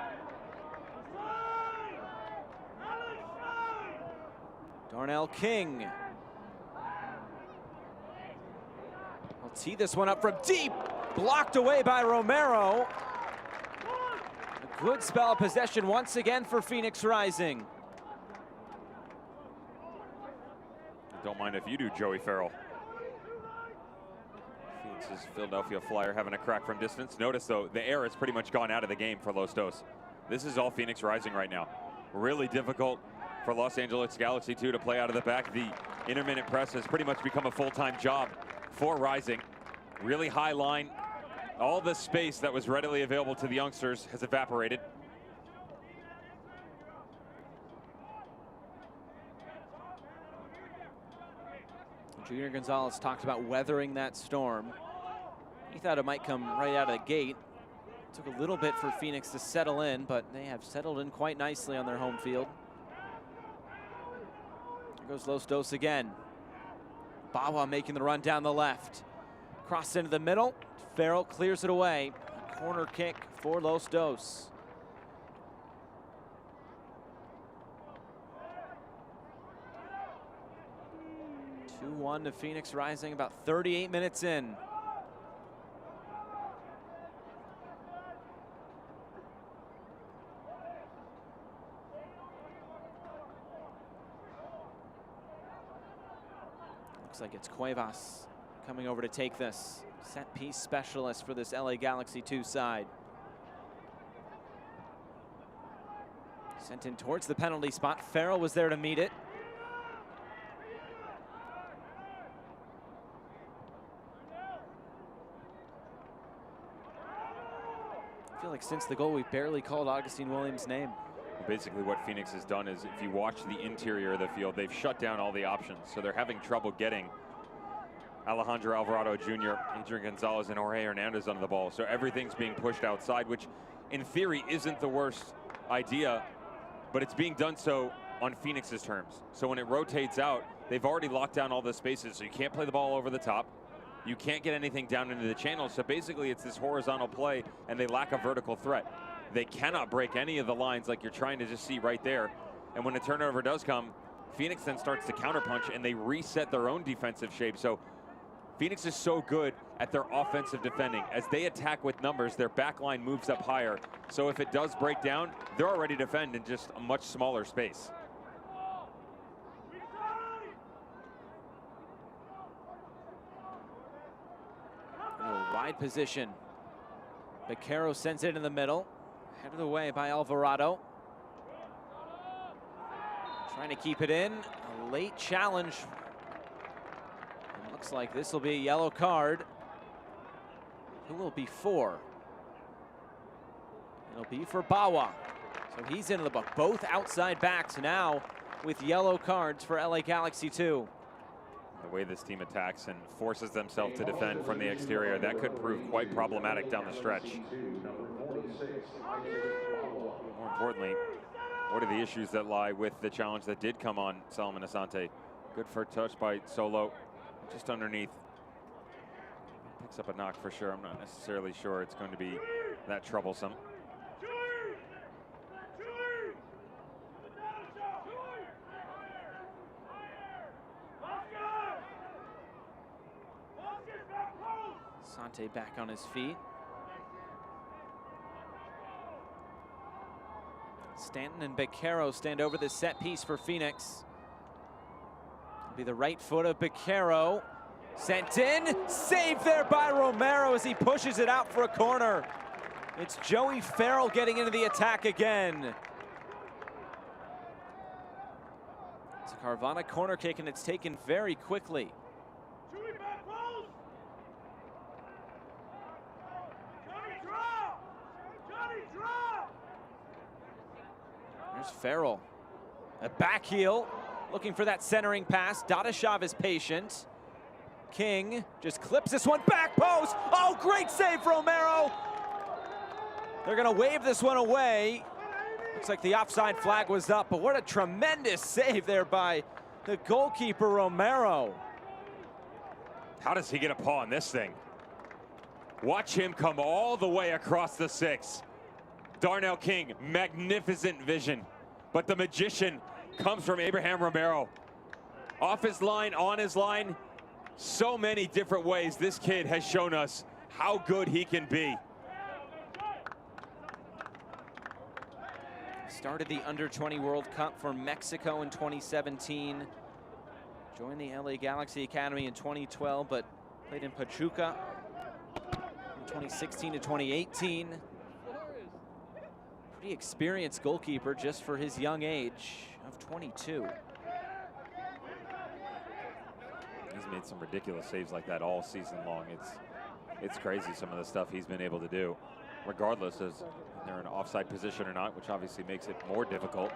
Darnell King will tee this one up from deep. Blocked away by Romero. A good spell of possession once again for Phoenix Rising. Don't mind if you do, Joey Farrell. Phoenix's Philadelphia Flyer having a crack from distance. Notice, though, the air has pretty much gone out of the game for Los Dos. This is all Phoenix Rising right now. Really difficult for Los Angeles Galaxy 2 to play out of the back. The intermittent press has pretty much become a full-time job for Rising. Really high line. All the space that was readily available to the youngsters has evaporated. Adrian Gonzalez talked about weathering that storm. He thought it might come right out of the gate. Took a little bit for Phoenix to settle in, but they have settled in quite nicely on their home field. There goes Los Dos again. Bawa making the run down the left. Cross into the middle. Farrell clears it away. A corner kick for Los Dos. (2-1) to Phoenix Rising, about 38 minutes in. Looks like it's Cuevas coming over to take this. Set piece specialist for this LA Galaxy 2 side. Sent in towards the penalty spot. Farrell was there to meet it. I feel like since the goal, we've barely called Augustine Williams' name. Basically what Phoenix has done is, if you watch the interior of the field, they've shut down all the options. So they're having trouble getting Alejandro Alvarado Jr., Adrian Gonzalez, and Jorge Hernandez on the ball. So everything's being pushed outside, which in theory isn't the worst idea, but it's being done so on Phoenix's terms. So when it rotates out, they've already locked down all the spaces, so you can't play the ball over the top. You can't get anything down into the channel. So basically it's this horizontal play, and they lack a vertical threat. They cannot break any of the lines like you're trying to just see right there. And when a turnover does come, Phoenix then starts to counterpunch, and they reset their own defensive shape. So Phoenix is so good at their offensive defending. As they attack with numbers, their back line moves up higher. So if it does break down, they're already defend in just a much smaller space. A wide position. Beccaro sends it in the middle. Headed away by Alvarado. Trying to keep it in. A late challenge. It looks like this will be a yellow card. Who will be for? It'll be for Bawa. So he's into the book. Both outside backs now with yellow cards for LA Galaxy 2. The way this team attacks and forces themselves to defend from the exterior, that could prove quite problematic down the stretch. More importantly, what are the issues that lie with the challenge that did come on Solomon Asante? Good for a touch by Solo, just underneath. Picks up a knock for sure. I'm not necessarily sure it's going to be that troublesome. Asante back on his feet. Stanton and Beccaro stand over the set piece for Phoenix. It'll be the right foot of Beccaro. Sent in, saved there by Romero as he pushes it out for a corner. It's Joey Farrell getting into the attack again. It's a Carvana corner kick and it's taken very quickly. There's Farrell. A back heel, looking for that centering pass. Dadashov is patient. King just clips this one, back post. Oh, great save, Romero. They're gonna wave this one away. Looks like the offside flag was up, but what a tremendous save there by the goalkeeper, Romero. How does he get a paw on this thing? Watch him come all the way across the 6. Darnell King, magnificent vision. But the magician comes from Abraham Romero. Off his line, on his line. So many different ways this kid has shown us how good he can be. Started the Under-20 World Cup for Mexico in 2017. Joined the LA Galaxy Academy in 2012, but played in Pachuca from 2016 to 2018. Pretty experienced goalkeeper just for his young age of 22. He's made some ridiculous saves like that all season long. It's crazy some of the stuff he's been able to do, regardless of if they're in an offside position or not, which obviously makes it more difficult.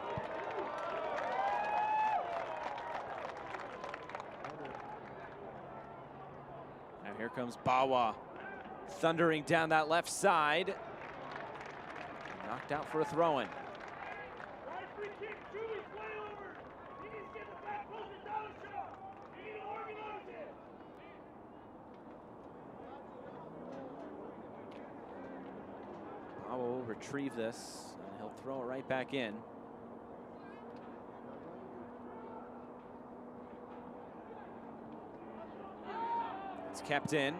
Now here comes Bawa, thundering down that left side. Knocked out for a throw-in. Bawa will retrieve this, and he'll throw it right back in. It's kept in.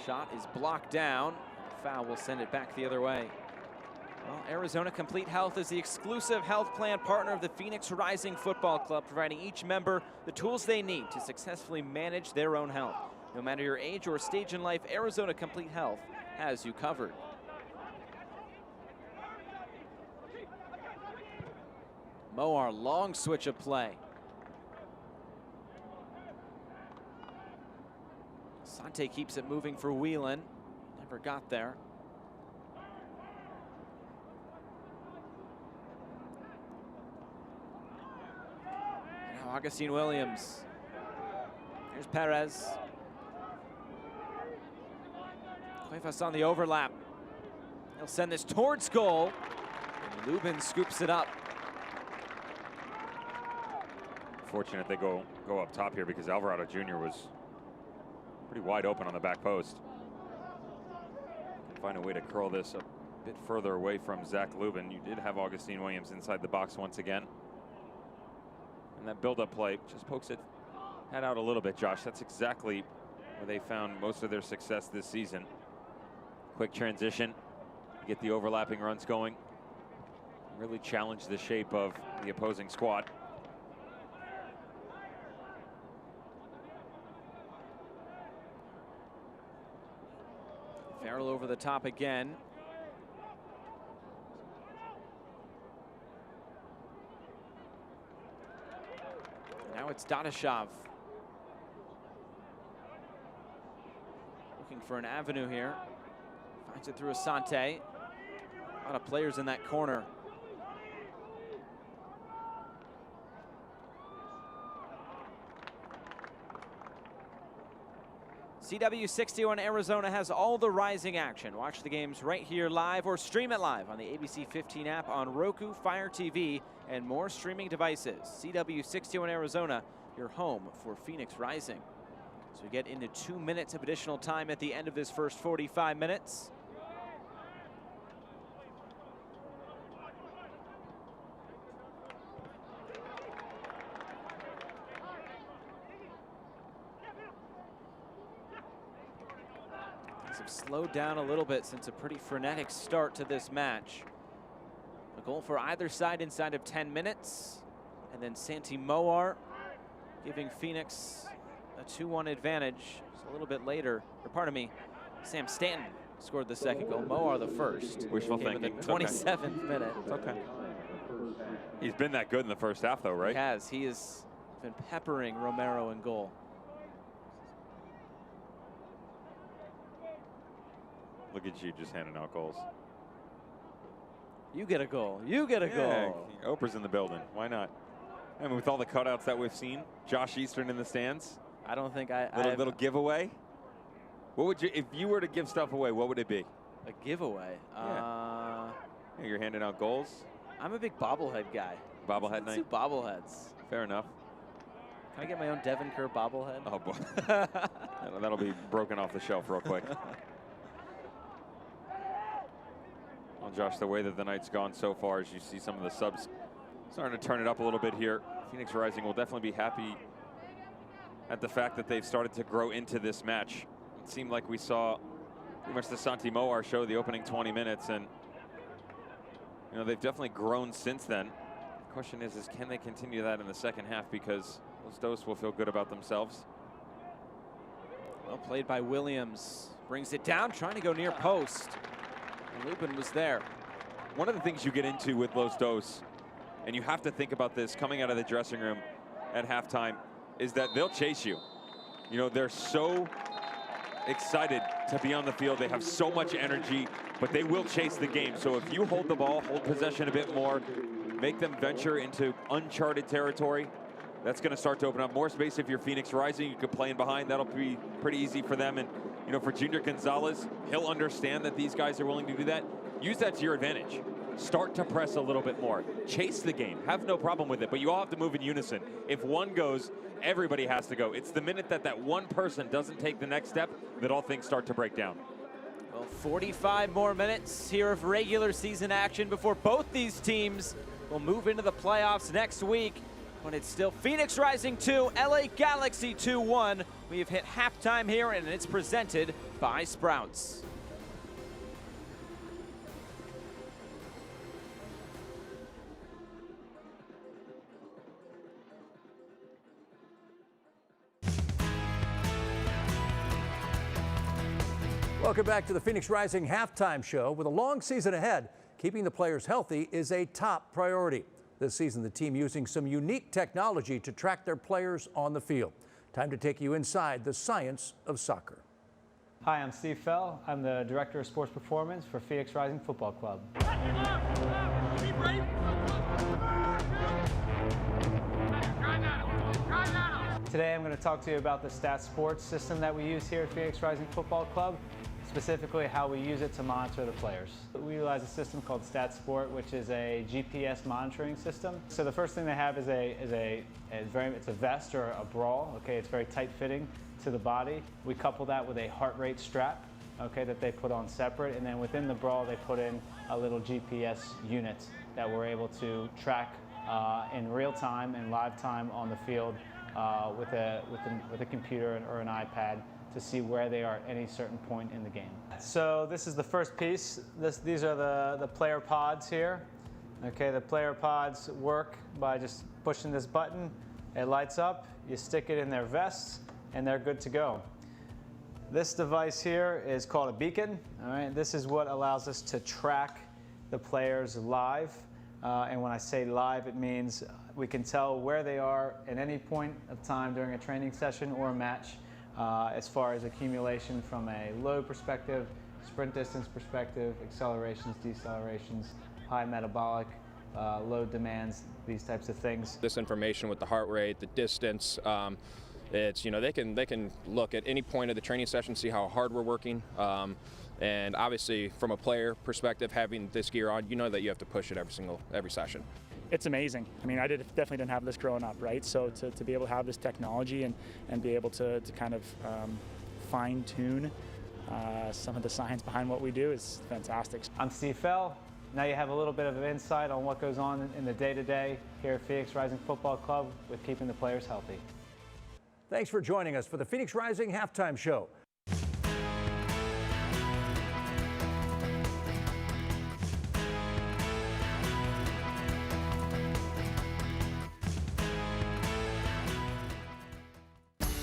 Shot is blocked down. Foul will send it back the other way. Well, Arizona Complete Health is the exclusive health plan partner of the Phoenix Rising Football Club, providing each member the tools they need to successfully manage their own health. No matter your age or stage in life, Arizona Complete Health has you covered. Moar, long switch of play. Sante keeps it moving for Whelan. Never got there. Now Augustine Williams. Here's Perez. Cuevas on the overlap. He'll send this towards goal. And Lubin scoops it up. Fortunate they go up top here because Alvarado Jr. was pretty wide open on the back post. Find a way to curl this a bit further away from Zach Lubin. You did have Augustine Williams inside the box once again. And that build-up play just pokes it head out a little bit, Josh. That's exactly where they found most of their success this season. Quick transition, get the overlapping runs going. Really challenge the shape of the opposing squad. Farrell over the top again. it's Dadashov. Looking for an avenue here. Finds it through Asante. A lot of players in that corner. CW61 Arizona has all the Rising action. Watch the games right here live or stream it live on the ABC 15 app on Roku, Fire TV, and more streaming devices. CW61 Arizona, your home for Phoenix Rising. So we get into 2 minutes of additional time at the end of this first 45 minutes. Have slowed down a little bit since a pretty frenetic start to this match. A goal for either side inside of 10 minutes. And then Santi Moar giving Phoenix a 2-1 advantage. Just a little bit later, or pardon me, Sam Stanton scored the second goal. Moar the first. Wishful thinking. In the 27th minute. It's okay. He's been that good in the first half though, right? He has. He has been peppering Romero in goal. Look at you just handing out goals. You get a goal. You get a goal. Oprah's in the building. Why not? I mean, with all the cutouts that we've seen, Josh Eastern in the stands. I don't think Little giveaway. What would you, if you were to give stuff away, what would it be? A giveaway. Yeah, you're handing out goals. I'm a big bobblehead guy. Bobblehead Let's night. do bobbleheads. Fair enough. Can I get my own Devin Kerr bobblehead? Oh boy. That'll be broken off the shelf real quick. Well, Josh, the way that the night's gone so far, as you see some of the subs starting to turn it up a little bit here, Phoenix Rising will definitely be happy at the fact that they've started to grow into this match. It seemed like we saw pretty much the Santi Moar show the opening 20 minutes, and you know, they've definitely grown since then. The question is can they continue that in the second half, because Los Dos will feel good about themselves. Well played by Williams. Brings it down, trying to go near post. And Lupin was there. One of the things you get into with Los Dos, and you have to think about this coming out of the dressing room at halftime, is that they'll chase you. You know, they're so excited to be on the field. They have so much energy, but they will chase the game. So if you hold the ball, hold possession a bit more, make them venture into uncharted territory, that's going to start to open up more space. If you're Phoenix Rising, you could play in behind. That'll be pretty easy for them. And you know, for Junior Gonzalez, he'll understand that these guys are willing to do that. Use that to your advantage. Start to press a little bit more. Chase the game. Have no problem with it, but you all have to move in unison. If one goes, everybody has to go. It's the minute that that one person doesn't take the next step that all things start to break down. Well, 45 more minutes here of regular season action before both these teams will move into the playoffs next week. When it's still Phoenix Rising 2, LA Galaxy 2-1. We have hit halftime here, and it's presented by Sprouts. Welcome back to the Phoenix Rising halftime show. With a long season ahead, keeping the players healthy is a top priority. This season, the team using some unique technology to track their players on the field. Time to take you inside the science of soccer. Hi, I'm Steve Fell. I'm the Director of Sports Performance for Phoenix Rising Football Club. Today I'm going to talk to you about the Stat Sports system that we use here at Phoenix Rising Football Club, specifically how we use it to monitor the players. We utilize a system called Stat Sport, which is a GPS monitoring system. So the first thing they have is it's a vest or a bra. Okay, it's very tight fitting to the body. We couple that with a heart rate strap, okay, that they put on separate, and then within the bra they put in a little GPS unit that we're able to track in real time and live time on the field with a computer or an iPad to see where they are at any certain point in the game. So this is the first piece. These are the player pods here. Okay, the player pods work by just pushing this button. It lights up, you stick it in their vests, and they're good to go. This device here is called a beacon. All right, this is what allows us to track the players live. And when I say live, it means We can tell where they are at any point of time during a training session or a match as far as accumulation from a load perspective, sprint distance perspective, accelerations, decelerations, high metabolic, load demands, these types of things. This information with the heart rate, the distance, it's, they can look at any point of the training session, see how hard we're working. And obviously, from a player perspective, having this gear on, you know that you have to push it every session. It's amazing. I mean, definitely didn't have this growing up, right? So to be able to have this technology and be able to kind of fine-tune some of the science behind what we do is fantastic. I'm Steve Fell. Now you have a little bit of an insight on what goes on in the day-to-day here at Phoenix Rising Football Club with keeping the players healthy. Thanks for joining us for the Phoenix Rising Halftime Show.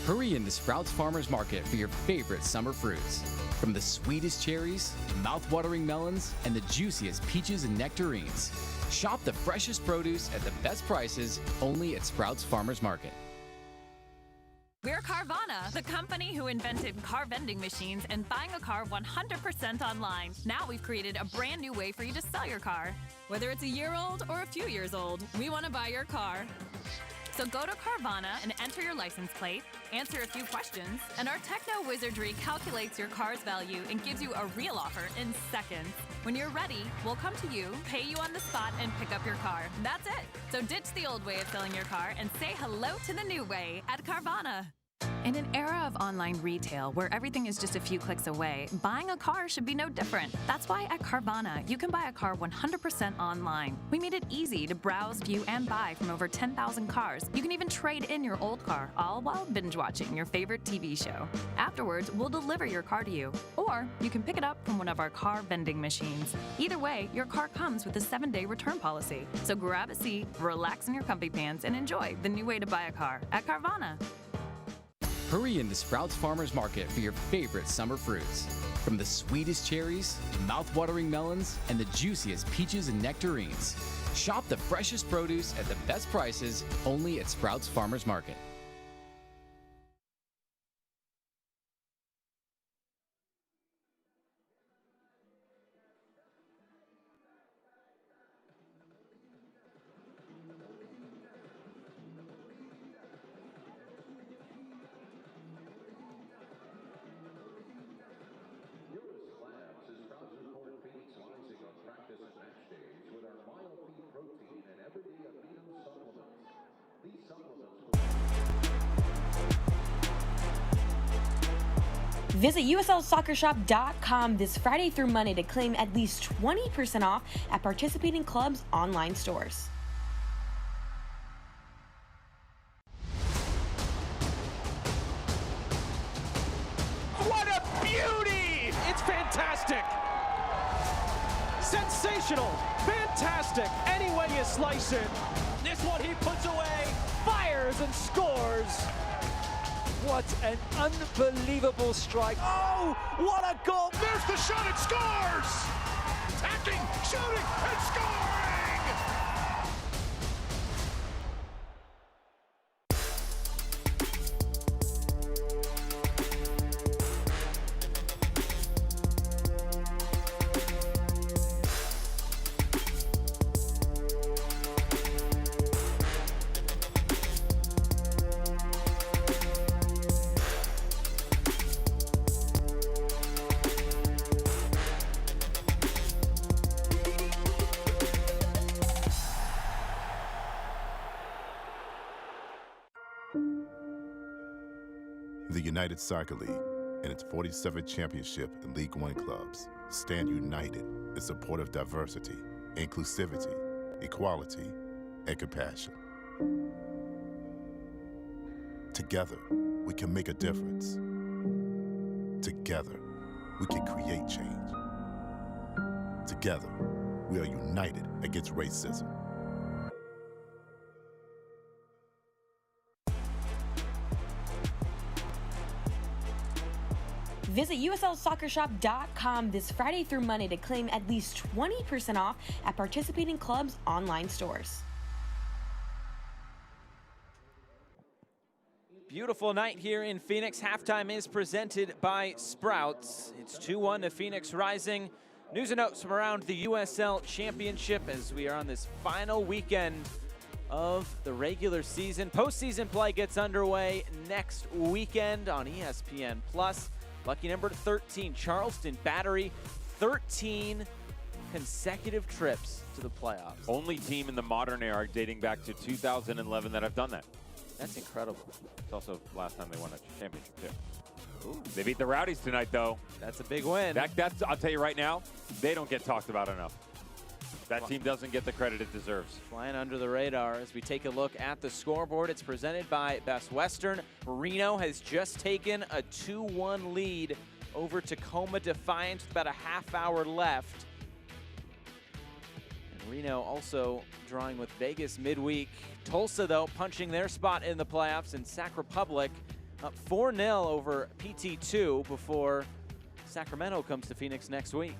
Hurry into Sprouts Farmers Market for your favorite summer fruits. From the sweetest cherries, mouth-watering melons, and the juiciest peaches and nectarines. Shop the freshest produce at the best prices only at Sprouts Farmers Market. We're Carvana, the company who invented car vending machines and buying a car 100% online. Now we've created a brand new way for you to sell your car. Whether it's a year old or a few years old, we want to buy your car. So go to Carvana and enter your license plate, answer a few questions, and our techno wizardry calculates your car's value and gives you a real offer in seconds. When you're ready, we'll come to you, pay you on the spot, and pick up your car. That's it. So ditch the old way of selling your car and say hello to the new way at Carvana. In an era of online retail where everything is just a few clicks away, buying a car should be no different. That's why at Carvana, you can buy a car 100% online. We made it easy to browse, view, and buy from over 10,000 cars. You can even trade in your old car, all while binge-watching your favorite TV show. Afterwards, we'll deliver your car to you. Or you can pick it up from one of our car vending machines. Either way, your car comes with a 7-day return policy. So grab a seat, relax in your comfy pants, and enjoy the new way to buy a car at Carvana. Hurry into Sprouts Farmers Market for your favorite summer fruits. From the sweetest cherries, mouth-watering melons, and the juiciest peaches and nectarines. Shop the freshest produce at the best prices only at Sprouts Farmers Market. Visit USLSoccerShop.com this Friday through Monday to claim at least 20% off at participating clubs' online stores. What a beauty! It's fantastic! Sensational! Fantastic! Any way you slice it. This one he puts away, fires and scores! What an unbelievable strike. Oh, what a goal! There's the shot, it scores! Attacking, shooting, and scoring! The United Soccer League and its 47th championship in League One clubs stand united in support of diversity, inclusivity, equality, and compassion. Together, we can make a difference. Together, we can create change. Together, we are united against racism. Visit USLSoccerShop.com this Friday through Monday to claim at least 20% off at participating clubs' online stores. Beautiful night here in Phoenix. Halftime is presented by Sprouts. It's 2-1 to Phoenix Rising. News and notes from around the USL Championship as we are on this final weekend of the regular season. Postseason play gets underway next weekend on ESPN+. Lucky number 13, Charleston Battery, 13 consecutive trips to the playoffs. Only team in the modern era dating back to 2011 that have done that. That's incredible. It's also the last time they won a championship, too. Ooh. They beat the Rowdies tonight, though. That's a big win. That's, I'll tell you right now, they don't get talked about enough. That team doesn't get the credit it deserves. Flying under the radar as we take a look at the scoreboard. It's presented by Best Western. Reno has just taken a 2-1 lead over Tacoma Defiance with about a half hour left. And Reno also drawing with Vegas midweek. Tulsa, though, punching their spot in the playoffs, and Sac Republic up 4-0 over PT2 before Sacramento comes to Phoenix next week.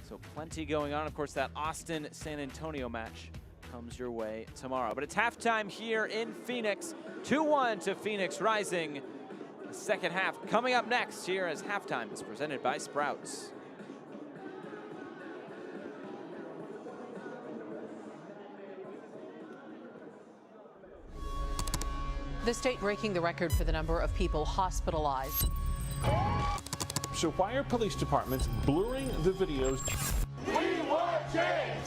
So plenty going on. Of course, that Austin-San Antonio match comes your way tomorrow. But it's halftime here in Phoenix. 2-1 to Phoenix Rising. The second half coming up next here as halftime is presented by Sprouts. The state breaking the record for the number of people hospitalized. So why are police departments blurring the videos? We want change!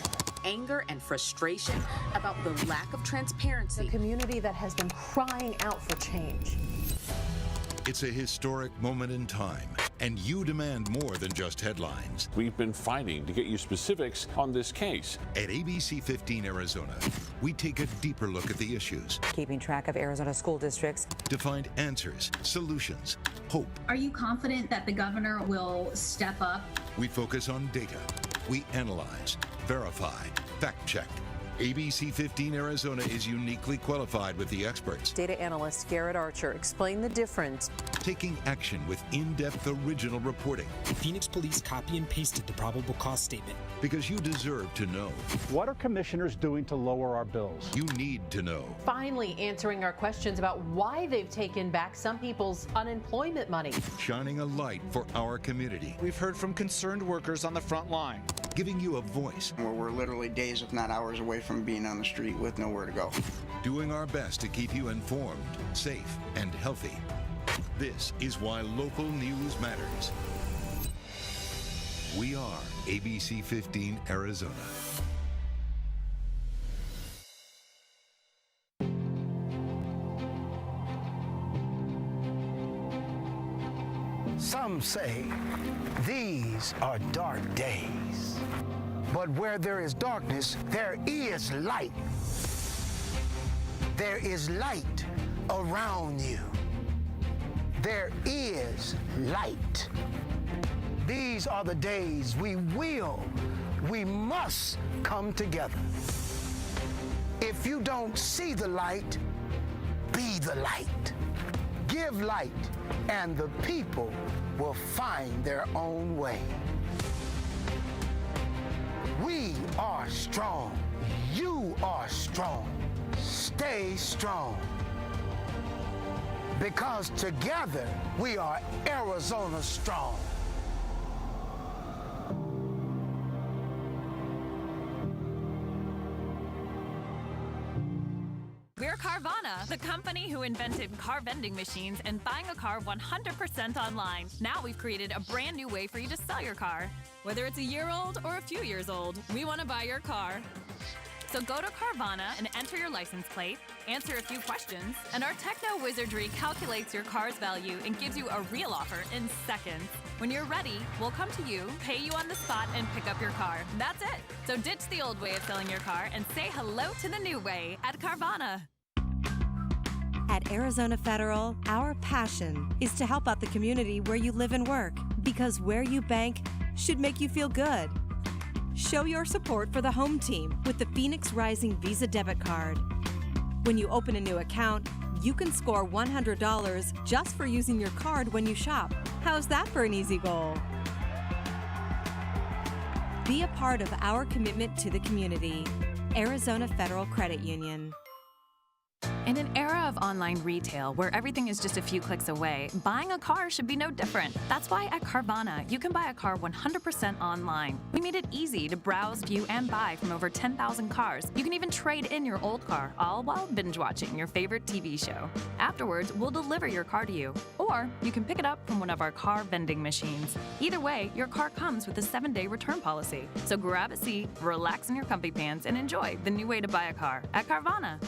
Anger and frustration about the lack of transparency. A community that has been crying out for change. It's a historic moment in time, and you demand more than just headlines. We've been fighting to get you specifics on this case. At ABC 15 Arizona, we take a deeper look at the issues. Keeping track of Arizona school districts. To find answers, solutions, hope. Are you confident that the governor will step up? We focus on data. We analyze, verify, fact check. ABC 15 Arizona is uniquely qualified with the experts. Data analyst Garrett Archer explained the difference. Taking action with in-depth original reporting. Phoenix Police copy and pasted the probable cause statement. Because you deserve to know. What are commissioners doing to lower our bills? You need to know. Finally answering our questions about why they've taken back some people's unemployment money. Shining a light for our community. We've heard from concerned workers on the front line. Giving you a voice. Where we're literally days, if not hours, away from being on the street with nowhere to go. Doing our best to keep you informed, safe, and healthy. This is why local news matters. We are ABC 15 Arizona. Some say these are dark days. But where there is darkness, there is light. There is light around you. There is light. These are the days we must come together. If you don't see the light, be the light. Give light, and the people will find their own way. We are strong. You are strong. Stay strong. Because together we are Arizona strong. We're Carvana, the company who invented car vending machines and buying a car 100% online. Now we've created a brand new way for you to sell your car. Whether it's a year old or a few years old, we want to buy your car. So go to Carvana and enter your license plate, answer a few questions, and our techno wizardry calculates your car's value and gives you a real offer in seconds. When you're ready, we'll come to you, pay you on the spot, and pick up your car. That's it. So ditch the old way of selling your car and say hello to the new way at Carvana. At Arizona Federal, our passion is to help out the community where you live and work, because where you bank should make you feel good. Show your support for the home team with the Phoenix Rising Visa debit card. When you open a new account, you can score $100 just for using your card when you shop. How's that for an easy goal? Be a part of our commitment to the community. Arizona Federal Credit Union. In an era of online retail where everything is just a few clicks away, buying a car should be no different. That's why at Carvana, you can buy a car 100% online. We made it easy to browse, view, and buy from over 10,000 cars. You can even trade in your old car, all while binge watching your favorite TV show. Afterwards, we'll deliver your car to you. Or you can pick it up from one of our car vending machines. Either way, your car comes with a 7-day return policy. So grab a seat, relax in your comfy pants, and enjoy the new way to buy a car at Carvana.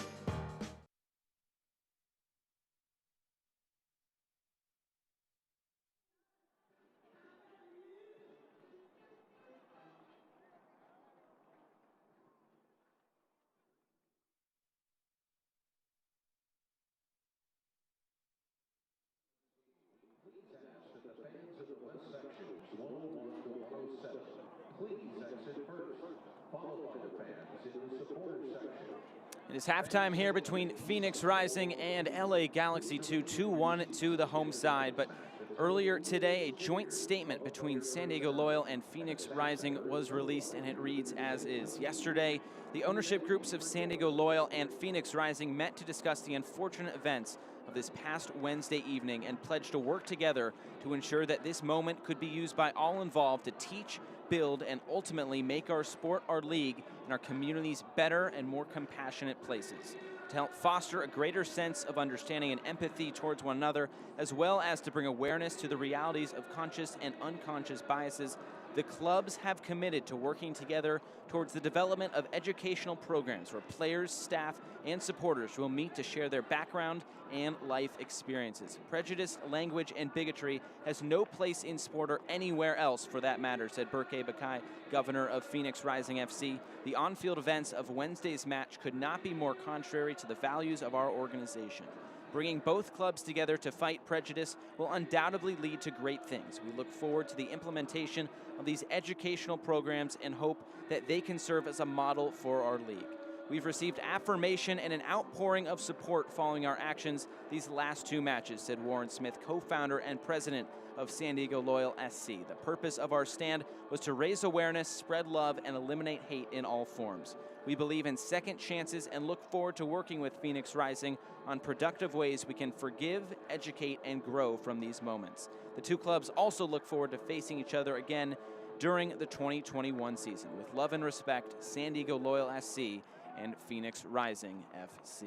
It is halftime here between Phoenix Rising and LA Galaxy 2, 2-1 to the home side. But earlier today, a joint statement between San Diego Loyal and Phoenix Rising was released, and it reads as is. Yesterday, the ownership groups of San Diego Loyal and Phoenix Rising met to discuss the unfortunate events of this past Wednesday evening and pledged to work together to ensure that this moment could be used by all involved to teach, build, and ultimately make our sport, our league, and our communities better and more compassionate places. To help foster a greater sense of understanding and empathy towards one another, as well as to bring awareness to the realities of conscious and unconscious biases, the clubs have committed to working together towards the development of educational programs where players, staff, and supporters will meet to share their background and life experiences. Prejudice, language, and bigotry has no place in sport or anywhere else for that matter, said Burke Bakai, governor of Phoenix Rising FC. The on-field events of Wednesday's match could not be more contrary to the values of our organization. Bringing both clubs together to fight prejudice will undoubtedly lead to great things. We look forward to the implementation of these educational programs and hope that they can serve as a model for our league. We've received affirmation and an outpouring of support following our actions these last two matches, said Warren Smith, co-founder and president of San Diego Loyal SC. The purpose of our stand was to raise awareness, spread love, and eliminate hate in all forms. We believe in second chances and look forward to working with Phoenix Rising on productive ways we can forgive, educate, and grow from these moments. The two clubs also look forward to facing each other again during the 2021 season. With love and respect, San Diego Loyal SC and Phoenix Rising FC.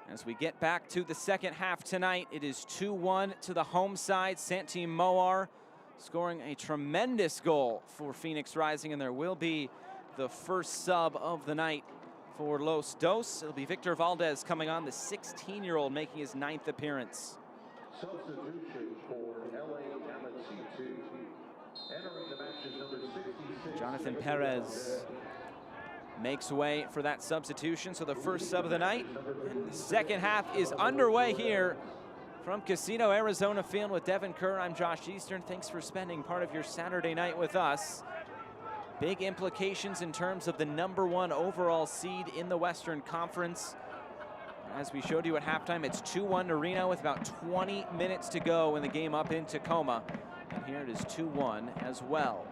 As we get back to the second half tonight, it is 2-1 to the home side. Santi Moar scoring a tremendous goal for Phoenix Rising, and there will be the first sub of the night for Los Dos. It'll be Victor Valdez coming on, the 16-year-old making his 9th appearance. Substitution for LA Galaxy 2. Entering the match is number 66. Jonathan Perez makes way for that substitution, so the first sub of the night. And the second half is underway here from Casino Arizona Field with Devin Kerr. I'm Josh Eastern. Thanks for spending part of your Saturday night with us. Big implications in terms of the #1 overall seed in the Western Conference. As we showed you at halftime, it's 2-1 to Reno with about 20 minutes to go in the game up in Tacoma. And here it is 2-1 as well.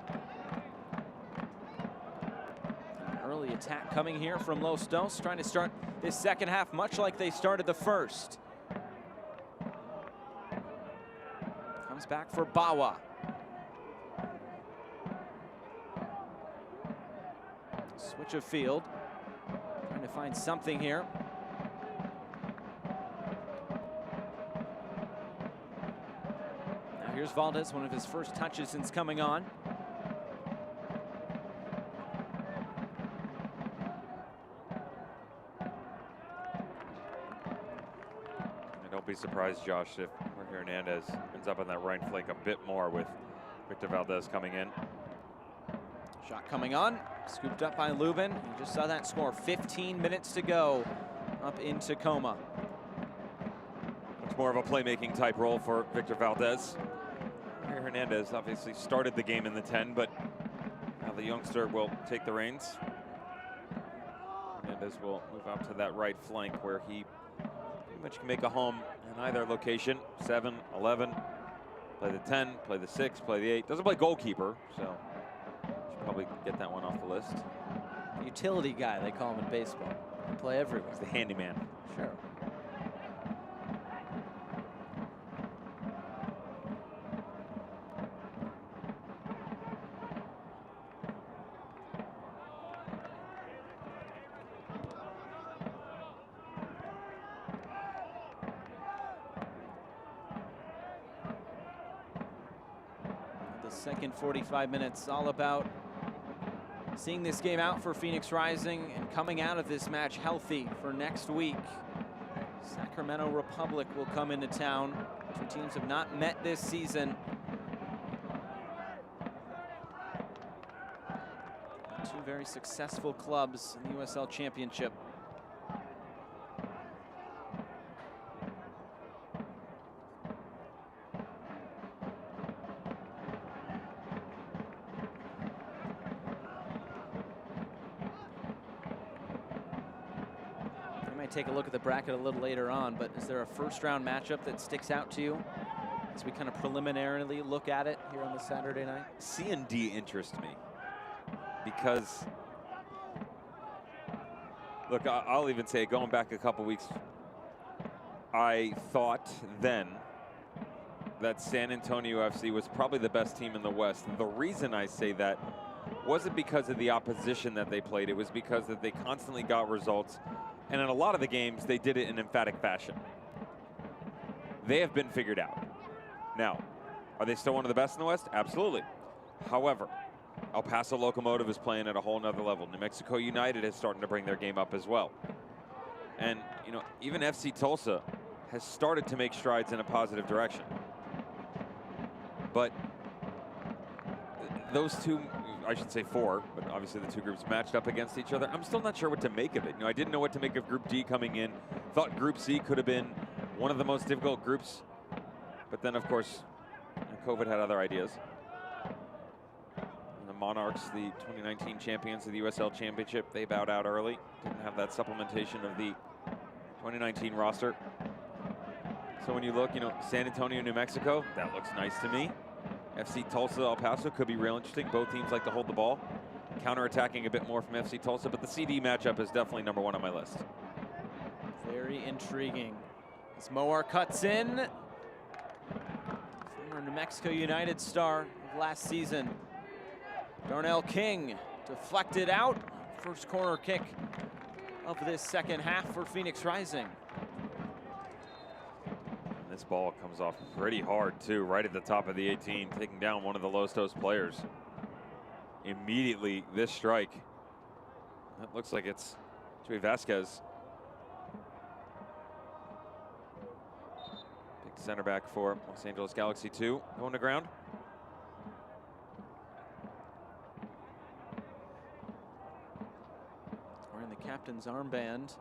An early attack coming here from Los Dos, trying to start this second half much like they started the first. Comes back for Bawa. Switch of field. Trying to find something here. Now here's Valdez, one of his first touches since coming on. Don't be surprised, Josh, if Jorge Hernandez ends up on that right flank a bit more with Victor Valdez coming in. Shot coming on, scooped up by Lubin. You just saw that score, 15 minutes to go up in Tacoma. Much more of a playmaking type role for Victor Valdez. Jorge Hernandez obviously started the game in the 10, but now the youngster will take the reins. Hernandez will move out to that right flank where he pretty much can make a home in either location. 7, 11, play the 10, play the 6, play the 8. Doesn't play goalkeeper, so should probably get that one off the list. Utility guy, they call him in baseball. Play everywhere. He's the handyman. Sure. Second 45 minutes, all about seeing this game out for Phoenix Rising and coming out of this match healthy for next week. Sacramento Republic will come into town. Two teams have not met this season. Two very successful clubs in the USL Championship. Take a look at the bracket a little later on, but is there a first-round matchup that sticks out to you as we kind of preliminarily look at it here on the Saturday night? C and D interest me because, look, I'll even say, going back a couple weeks, I thought then that San Antonio FC was probably the best team in the West. The reason I say that wasn't because of the opposition that they played. It was because that they constantly got results. And in a lot of the games, they did it in emphatic fashion. They have been figured out. Now, are they still one of the best in the West? Absolutely. However, El Paso Locomotive is playing at a whole nother level. New Mexico United is starting to bring their game up as well. And, you know, even FC Tulsa has started to make strides in a positive direction. But those two, I should say four, but obviously the two groups matched up against each other. I'm still not sure what to make of it. You know, I didn't know what to make of Group D coming in. Thought Group C could have been one of the most difficult groups. But then, of course, COVID had other ideas. And the Monarchs, the 2019 champions of the USL Championship, they bowed out early. Didn't have that supplementation of the 2019 roster. So when you look, you know, San Antonio, New Mexico, that looks nice to me. FC Tulsa, El Paso could be real interesting. Both teams like to hold the ball. Counterattacking a bit more from FC Tulsa, but the CD matchup is definitely #1 on my list. Very intriguing. As Moar cuts in. Former New Mexico United star of last season. Darnell King deflected out. First corner kick of this second half for Phoenix Rising. This ball comes off pretty hard too, right at the top of the 18, taking down one of the Los Dos players. Immediately, this strike. That looks like it's Joey Vasquez. Big center back for Los Angeles Galaxy 2, going to ground. Wearing the captain's armband.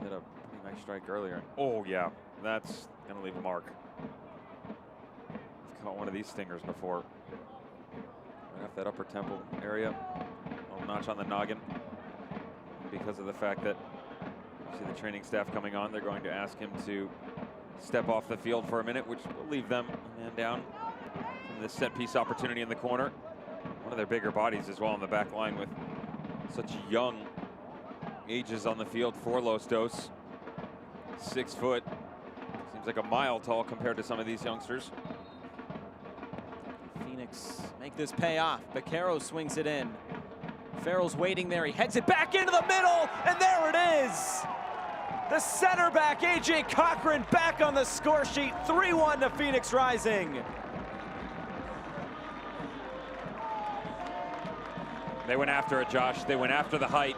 Hit a pretty nice strike earlier. Oh yeah, that's gonna leave a mark. I've caught one of these stingers before. Right off that upper temple area. A little notch on the noggin. Because of the fact that you see the training staff coming on, they're going to ask him to step off the field for a minute, which will leave them a man down from this set piece opportunity in the corner. One of their bigger bodies as well on the back line with such young ages on the field for Los Dos. 6 foot. Seems like a mile tall compared to some of these youngsters. Phoenix make this pay off. Baquero swings it in. Farrell's waiting there. He heads it back into the middle, and there it is. The center back, AJ Cochran, back on the score sheet. 3-1 to Phoenix Rising. They went after it, Josh. They went after the height.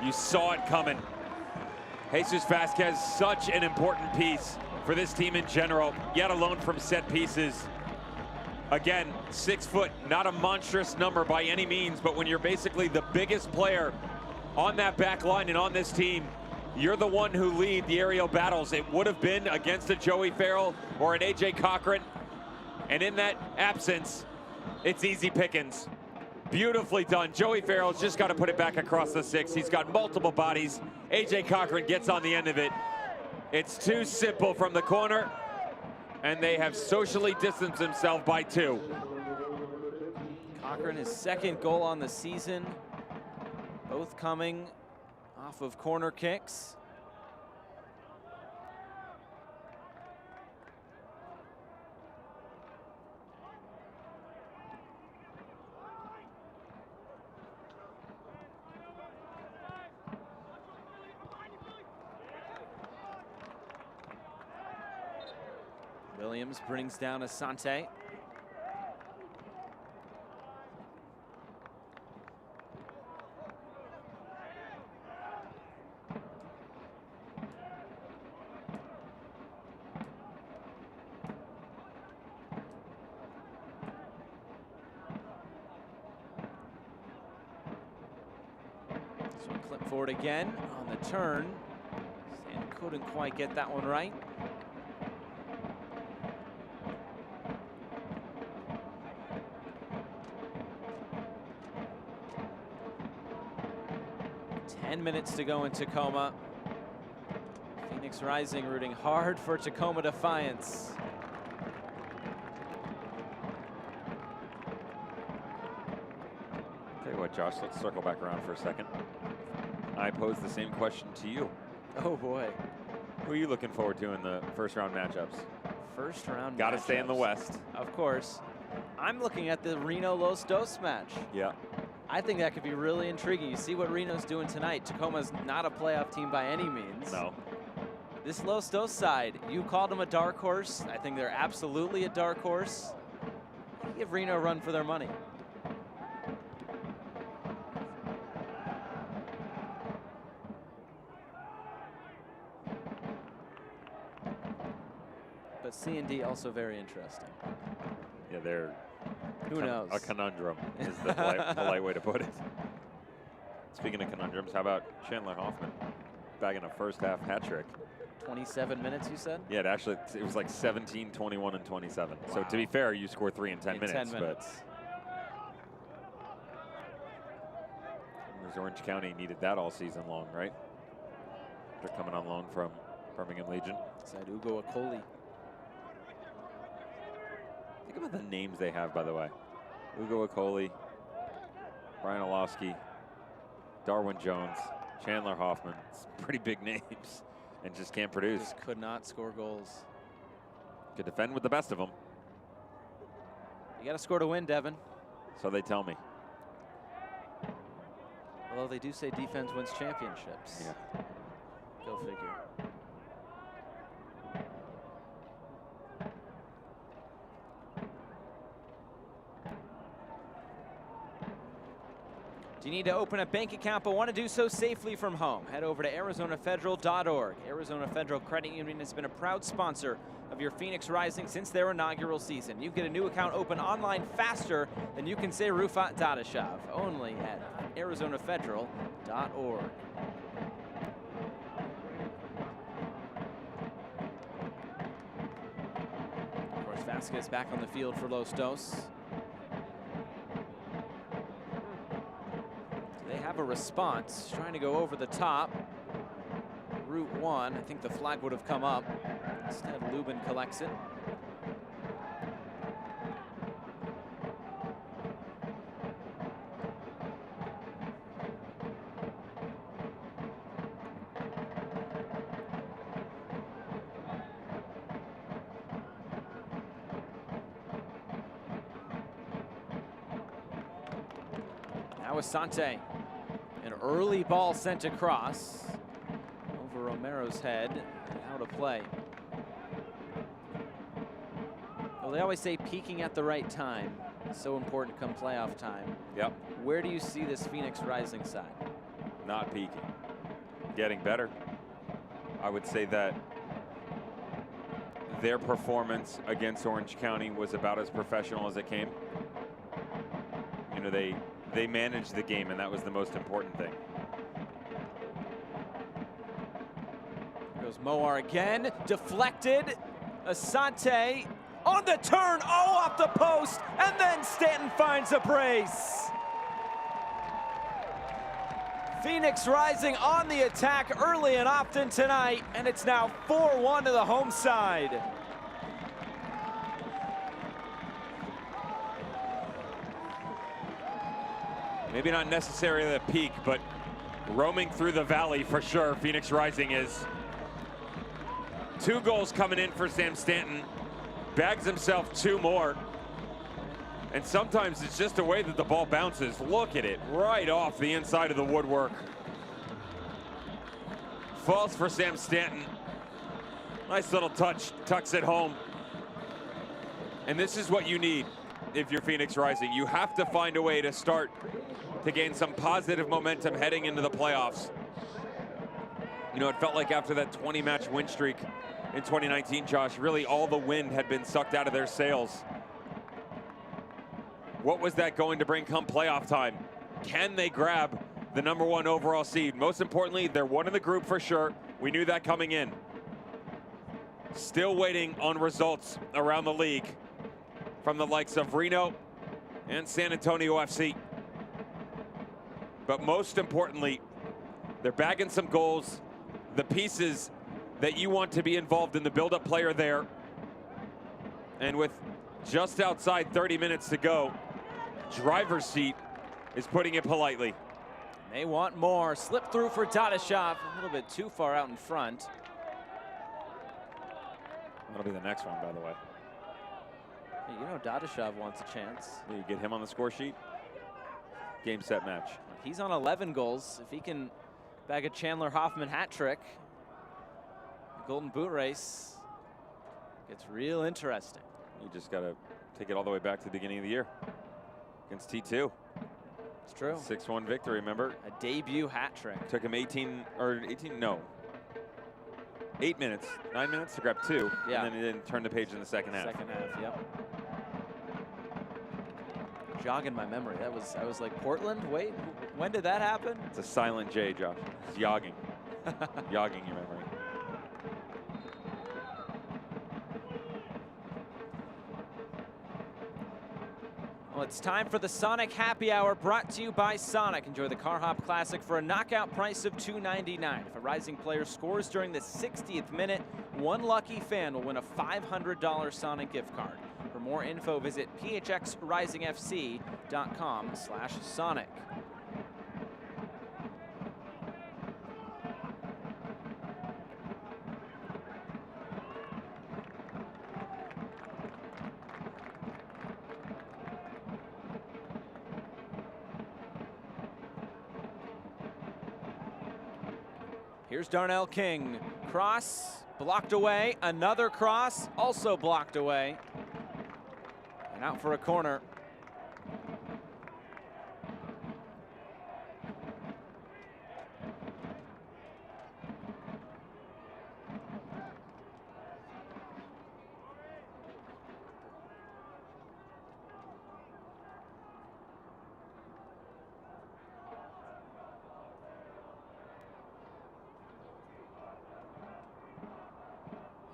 You saw it coming. Jesus Vasquez, such an important piece for this team in general, yet alone from set pieces. Again, 6 foot, not a monstrous number by any means, but when you're basically the biggest player on that back line and on this team, you're the one who lead the aerial battles. It would have been against a Joey Farrell or an AJ Cochran. And in that absence, it's easy pickings. Beautifully done. Joey Farrell's just got to put it back across the 6. He's got multiple bodies. AJ Cochran gets on the end of it. It's too simple from the corner, and they have socially distanced themselves by 2. Cochran, his second goal on the season, both coming off of corner kicks. Williams brings down Asante. This one clipped forward again on the turn. And couldn't quite get that one right. Minutes to go in Tacoma. Phoenix Rising rooting hard for Tacoma Defiance. Tell you what, Josh, let's circle back around for a second. I pose the same question to you. Oh boy. Who are you looking forward to in the first round matchups? First round Gotta stay in the West. Of course. I'm looking at the Reno-Los Dos match. Yeah. I think that could be really intriguing. You see what Reno's doing tonight. Tacoma's not a playoff team by any means. No. This Los Dos side, you called them a dark horse. I think they're absolutely a dark horse. Give Reno a run for their money. But C&D also very interesting. Yeah, they're who knows? A conundrum is the polite way to put it. Speaking of conundrums, how about Chandler Hoffman bagging a first half hat trick? 27 minutes, you said? Yeah, it was like 17, 21, and 27. Wow. So to be fair, you score 3 in 10 minutes. 10 minutes. But Orange County needed that all season long, right? They're coming on loan from Birmingham Legion. Inside Ugo Akoli. Think about the names they have, by the way. Ugo Akoli, Brian Olofsky, Darwin Jones, Chandler Hoffman. It's pretty big names and just can't produce. Just could not score goals. Could defend with the best of them. You got to score to win, Devin. So they tell me. Although they do say defense wins championships. Yeah. Go figure. Do you need to open a bank account but want to do so safely from home? Head over to ArizonaFederal.org. Arizona Federal Credit Union has been a proud sponsor of your Phoenix Rising since their inaugural season. You get a new account open online faster than you can say Rufat Dadashov. Only at ArizonaFederal.org. Of course, Vasquez back on the field for Los Dos. Have a response, trying to go over the top. Route 1, I think the flag would have come up. Instead, Lubin collects it. Now Asante. An early ball sent across over Romero's head and out of play. Well, they always say peaking at the right time is so important come playoff time. Yep. Where do you see this Phoenix Rising side? Not peaking. Getting better. I would say that their performance against Orange County was about as professional as it came. You know, they managed the game, and that was the most important thing. Goes Moar again, deflected. Asante on the turn, oh, off the post, and then Stanton finds a brace. Phoenix Rising on the attack early and often tonight, and it's now 4-1 to the home side. Maybe not necessarily the peak, but roaming through the valley for sure. Phoenix Rising is. 2 goals coming in for Sam Stanton. Bags himself 2 more. And sometimes it's just the way that the ball bounces. Look at it, right off the inside of the woodwork. Falls for Sam Stanton. Nice little touch, tucks it home. And this is what you need if you're Phoenix Rising. You have to find a way to start to gain some positive momentum heading into the playoffs. You know, it felt like after that 20-match win streak in 2019, Josh, really all the wind had been sucked out of their sails. What was that going to bring come playoff time? Can they grab the #1 overall seed? Most importantly, they're one in the group for sure. We knew that coming in. Still waiting on results around the league from the likes of Reno and San Antonio FC. But most importantly, they're bagging some goals. The pieces that you want to be involved in the build-up play are there. And with just outside 30 minutes to go, driver's seat is putting it politely. They want more. Slip through for Dadashov. A little bit too far out in front. That'll be the next one, by the way. Hey, you know Dadashov wants a chance. You get him on the score sheet. Game, set, match. He's on 11 goals. If he can bag a Chandler Hoffman hat trick, the Golden Boot race gets real interesting. You just got to take it all the way back to the beginning of the year against T2. It's true. 6-1 victory, remember? A debut hat trick. Took him 8 minutes, 9 minutes to grab 2. Yeah. And then he didn't turn the page in the second half. Second half, yep. Jogging my memory. I was like, Portland? Wait, when did that happen? It's a silent J, Josh. It's yogging. Yogging your memory. Well, it's time for the Sonic Happy Hour, brought to you by Sonic. Enjoy the Car Hop Classic for a knockout price of $2.99. If a Rising player scores during the 60th minute, one lucky fan will win a $500 Sonic gift card. For more info, visit phxrisingfc.com/Sonic. Here's Darnell King. Cross, blocked away. Another cross, also blocked away. And out for a corner.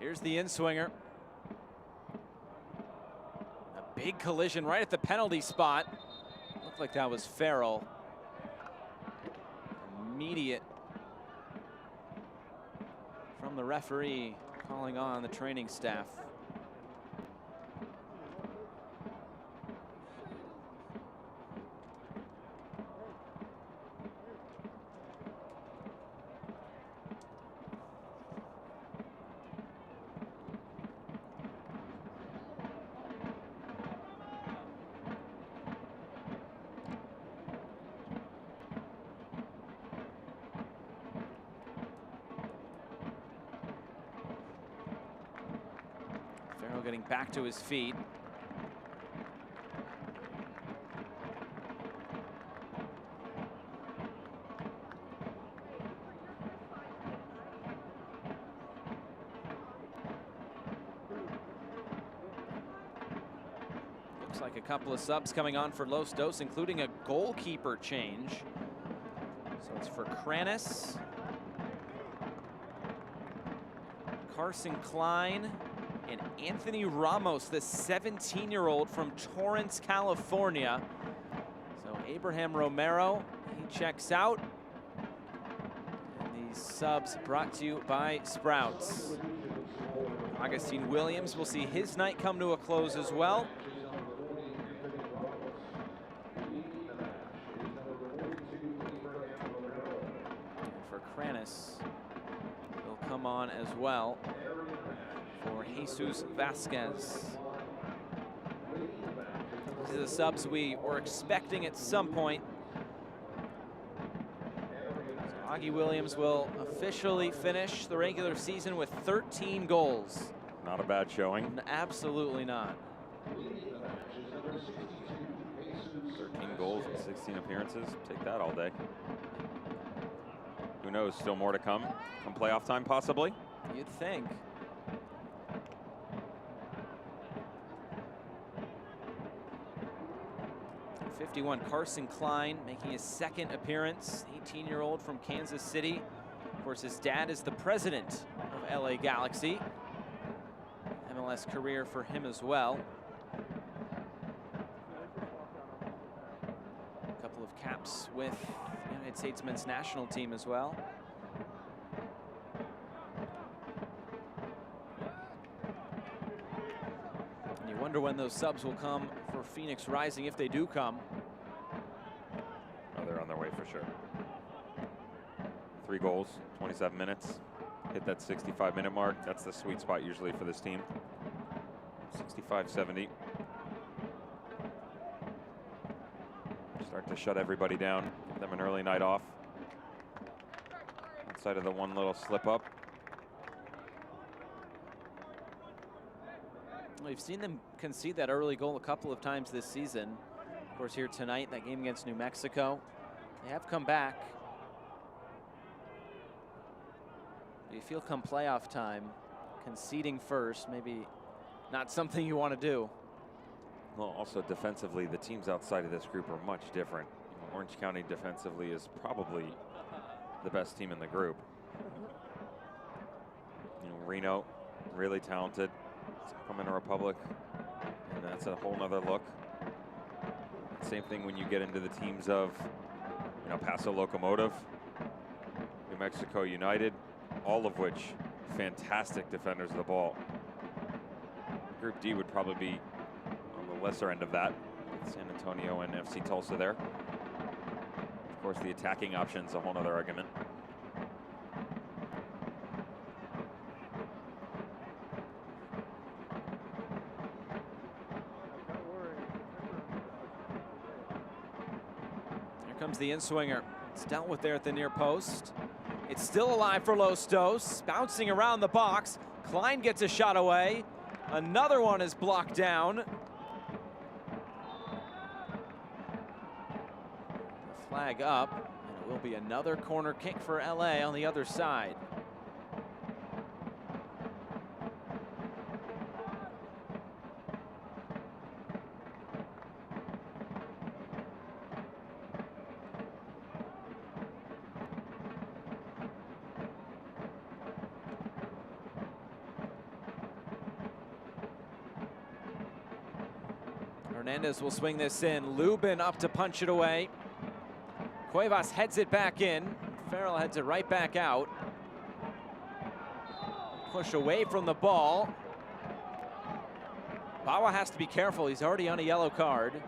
Here's the in-swinger. A big collision right at the penalty spot. Looked like that was Farrell. Immediate from the referee calling on the training staff. Getting back to his feet. Looks like a couple of subs coming on for Los Dos, including a goalkeeper change. So it's for Kranis, Carson Klein, and Anthony Ramos, the 17-year-old from Torrance, California. So Abraham Romero, he checks out. And these subs brought to you by Sprouts. Augustine Williams will see his night come to a close as well. well for Jesus Vasquez. These are the subs we were expecting at some point. So Augie Williams will officially finish the regular season with 13 goals. Not a bad showing. Absolutely not. 13 goals in 16 appearances. Take that all day. Who knows? Still more to come playoff time, possibly. You'd think. #51, Carson Klein, making his second appearance. 18-year-old from Kansas City. Of course, his dad is the president of LA Galaxy. MLS career for him as well. A couple of caps with the United States men's national team as well. And you wonder when those subs will come for Phoenix Rising, if they do come. Oh, they're on their way for sure. 3 goals, 27 minutes. Hit that 65-minute mark. That's the sweet spot usually for this team. 65-70. Start to shut everybody down. Give them an early night off. Outside of the one little slip up. We've seen them concede that early goal a couple of times this season. Of course, here tonight, that game against New Mexico. They have come back. You feel come playoff time, conceding first, maybe not something you want to do. Well, also defensively, the teams outside of this group are much different. You know, Orange County defensively is probably the best team in the group. You know, Reno, really talented. Dominican Republic, and that's a whole nother look. Same thing when you get into the teams of, you know, Paso Locomotive, New Mexico United, all of which fantastic defenders of the ball. Group D would probably be on the lesser end of that. San Antonio and FC Tulsa there. Of course, the attacking option's a whole nother argument. Here comes the in-swinger. It's dealt with there at the near post. It's still alive for Los Dos, bouncing around the box. Klein gets a shot away. Another one is blocked down. The flag up, and it will be another corner kick for LA on the other side. Hernandez will swing this in. Lubin up to punch it away. Cuevas heads it back in. Farrell heads it right back out. Push away from the ball. Bawa has to be careful. He's already on a yellow card.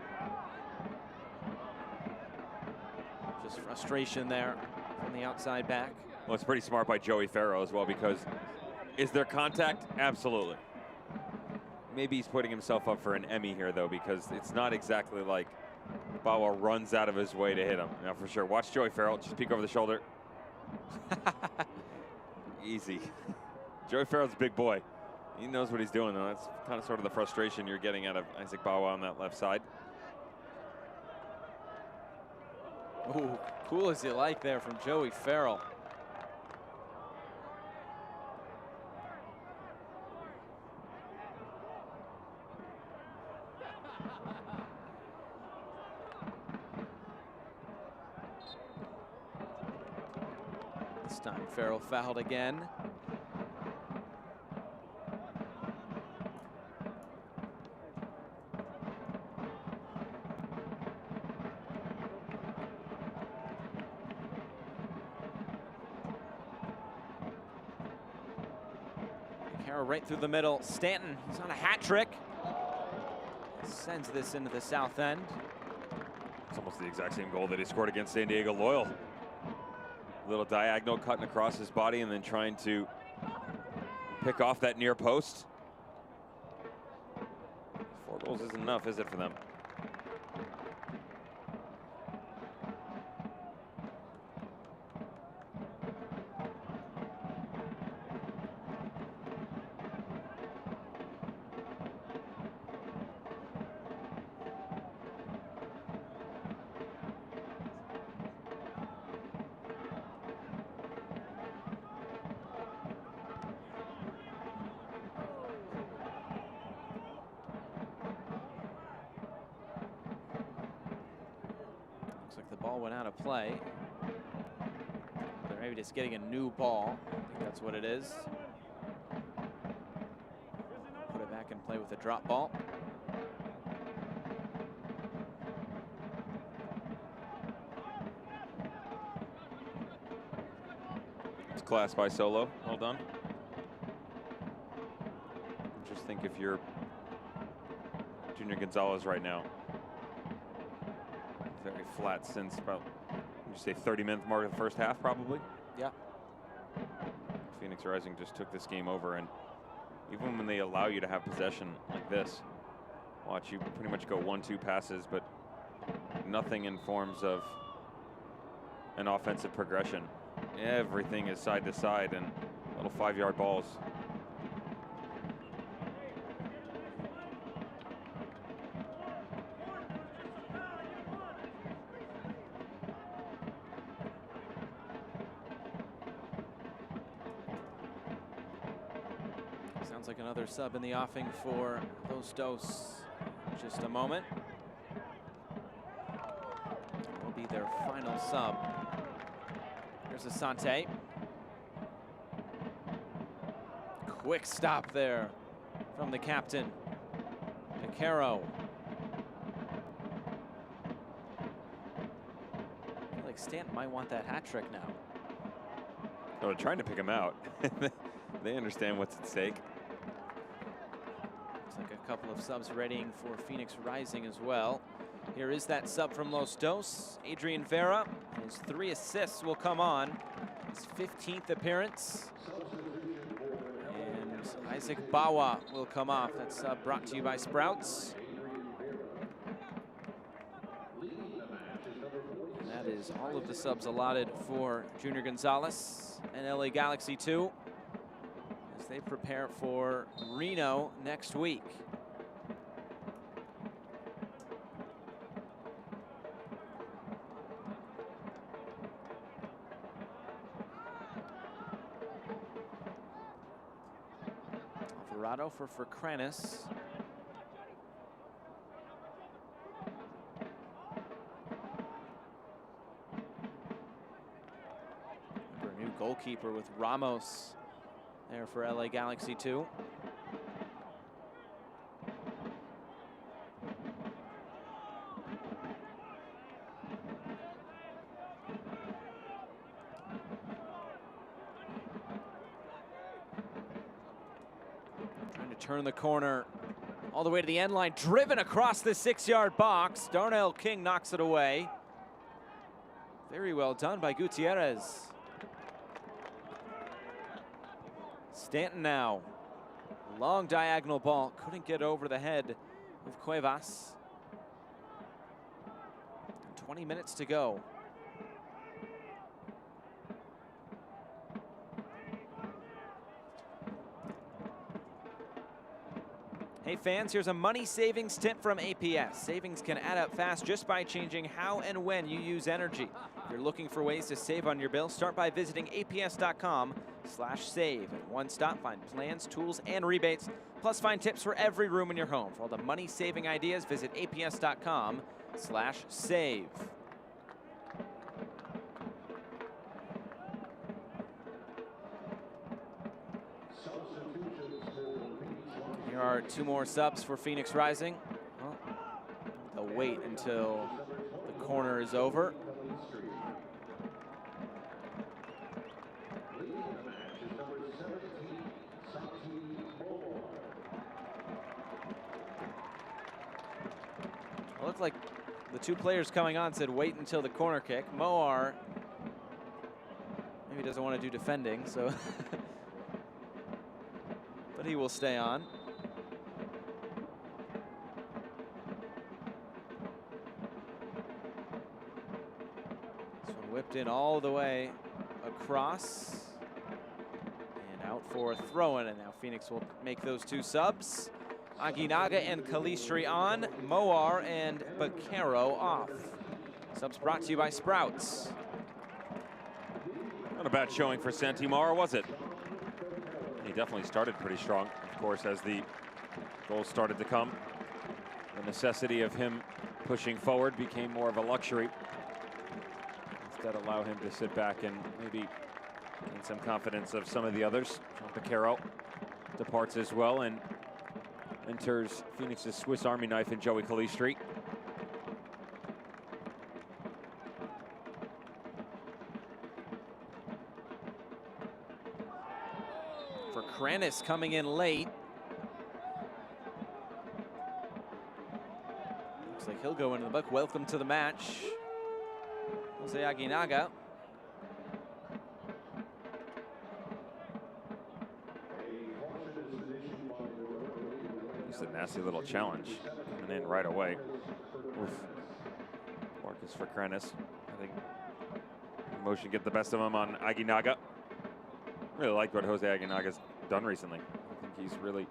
Just frustration there from the outside back. Well, it's pretty smart by Joey Farrell as well, because is there contact? Absolutely. Maybe he's putting himself up for an Emmy here, though, because it's not exactly like Bawa runs out of his way to hit him. Now, for sure, watch Joey Farrell. Just peek over the shoulder. Easy. Joey Farrell's a big boy. He knows what he's doing, though. That's kind of sort of the frustration you're getting out of Isaac Bawa on that left side. Ooh, cool as you like there from Joey Farrell. This time Farrell fouled again. Carroll right through the middle. Stanton, he's on a hat trick. Sends this into the south end. It's almost the exact same goal that he scored against San Diego Loyal. Little diagonal cutting across his body and then trying to pick off that near post. 4 goals isn't enough, is it, for them? Looks like the ball went out of play. They're maybe just getting a new ball. I think that's what it is. Put it back in play with a drop ball. It's class by Solo. Well done. Just think if you're Junior Gonzalez right now. Very flat since about, would you say, 30-minute mark of the first half, probably? Yeah. Phoenix Rising just took this game over, and even when they allow you to have possession like this, watch, you pretty much go 1-2 passes, but nothing in forms of an offensive progression. Everything is side to side and little 5-yard balls. Sounds like another sub in the offing for Los Dos. Just a moment. Will be their final sub. Here's Asante. Quick stop there from the captain. Acaro. I feel like Stanton might want that hat trick now. Oh, they're trying to pick him out. They understand what's at stake. Looks like a couple of subs readying for Phoenix Rising as well. Here is that sub from Los Dos. Adrian Vera, his 3 assists will come on. His 15th appearance. And Isaac Bawa will come off. That sub brought to you by Sprouts. And that is all of the subs allotted for Junior Gonzalez and LA Galaxy 2 as they prepare for Reno next week. Alvarado for Kranis. A new goalkeeper with Ramos there for LA Galaxy 2. Trying to turn the corner all the way to the end line, driven across the 6-yard box. Darnell King knocks it away. Very well done by Gutierrez. Stanton now. Long diagonal ball. Couldn't get over the head of Cuevas. 20 minutes to go. Hey fans, here's a money savings tip from APS. Savings can add up fast just by changing how and when you use energy. If you're looking for ways to save on your bill, start by visiting aps.com/save. At one stop, find plans, tools, and rebates. Plus, find tips for every room in your home. For all the money-saving ideas, visit aps.com/save. Here are 2 more subs for Phoenix Rising. Well, they'll wait until the corner is over. It looked like the 2 players coming on said wait until the corner kick. Moar maybe doesn't want to do defending, so but he will stay on. This one whipped in all the way across. And out for a throw-in, and now Phoenix will make those two subs. Aguinaga and Calistri on, Moar and Baquero off. Subs brought to you by Sprouts. Not a bad showing for Santi Moar, was it? He definitely started pretty strong. Of course, as the goals started to come, the necessity of him pushing forward became more of a luxury. Instead, allow him to sit back and maybe gain some confidence of some of the others. John Baquero departs as well and enters Phoenix's Swiss Army knife in Joey Calistri. For Krennis coming in late. Looks like he'll go into the book. Welcome to the match, Jose Aguinaga. Just a nasty little challenge coming in right away. Oof. Marcus for Krennis. I think emotion get the best of him on Aguinaga. Really like what Jose Aguinaga's done recently. I think he's really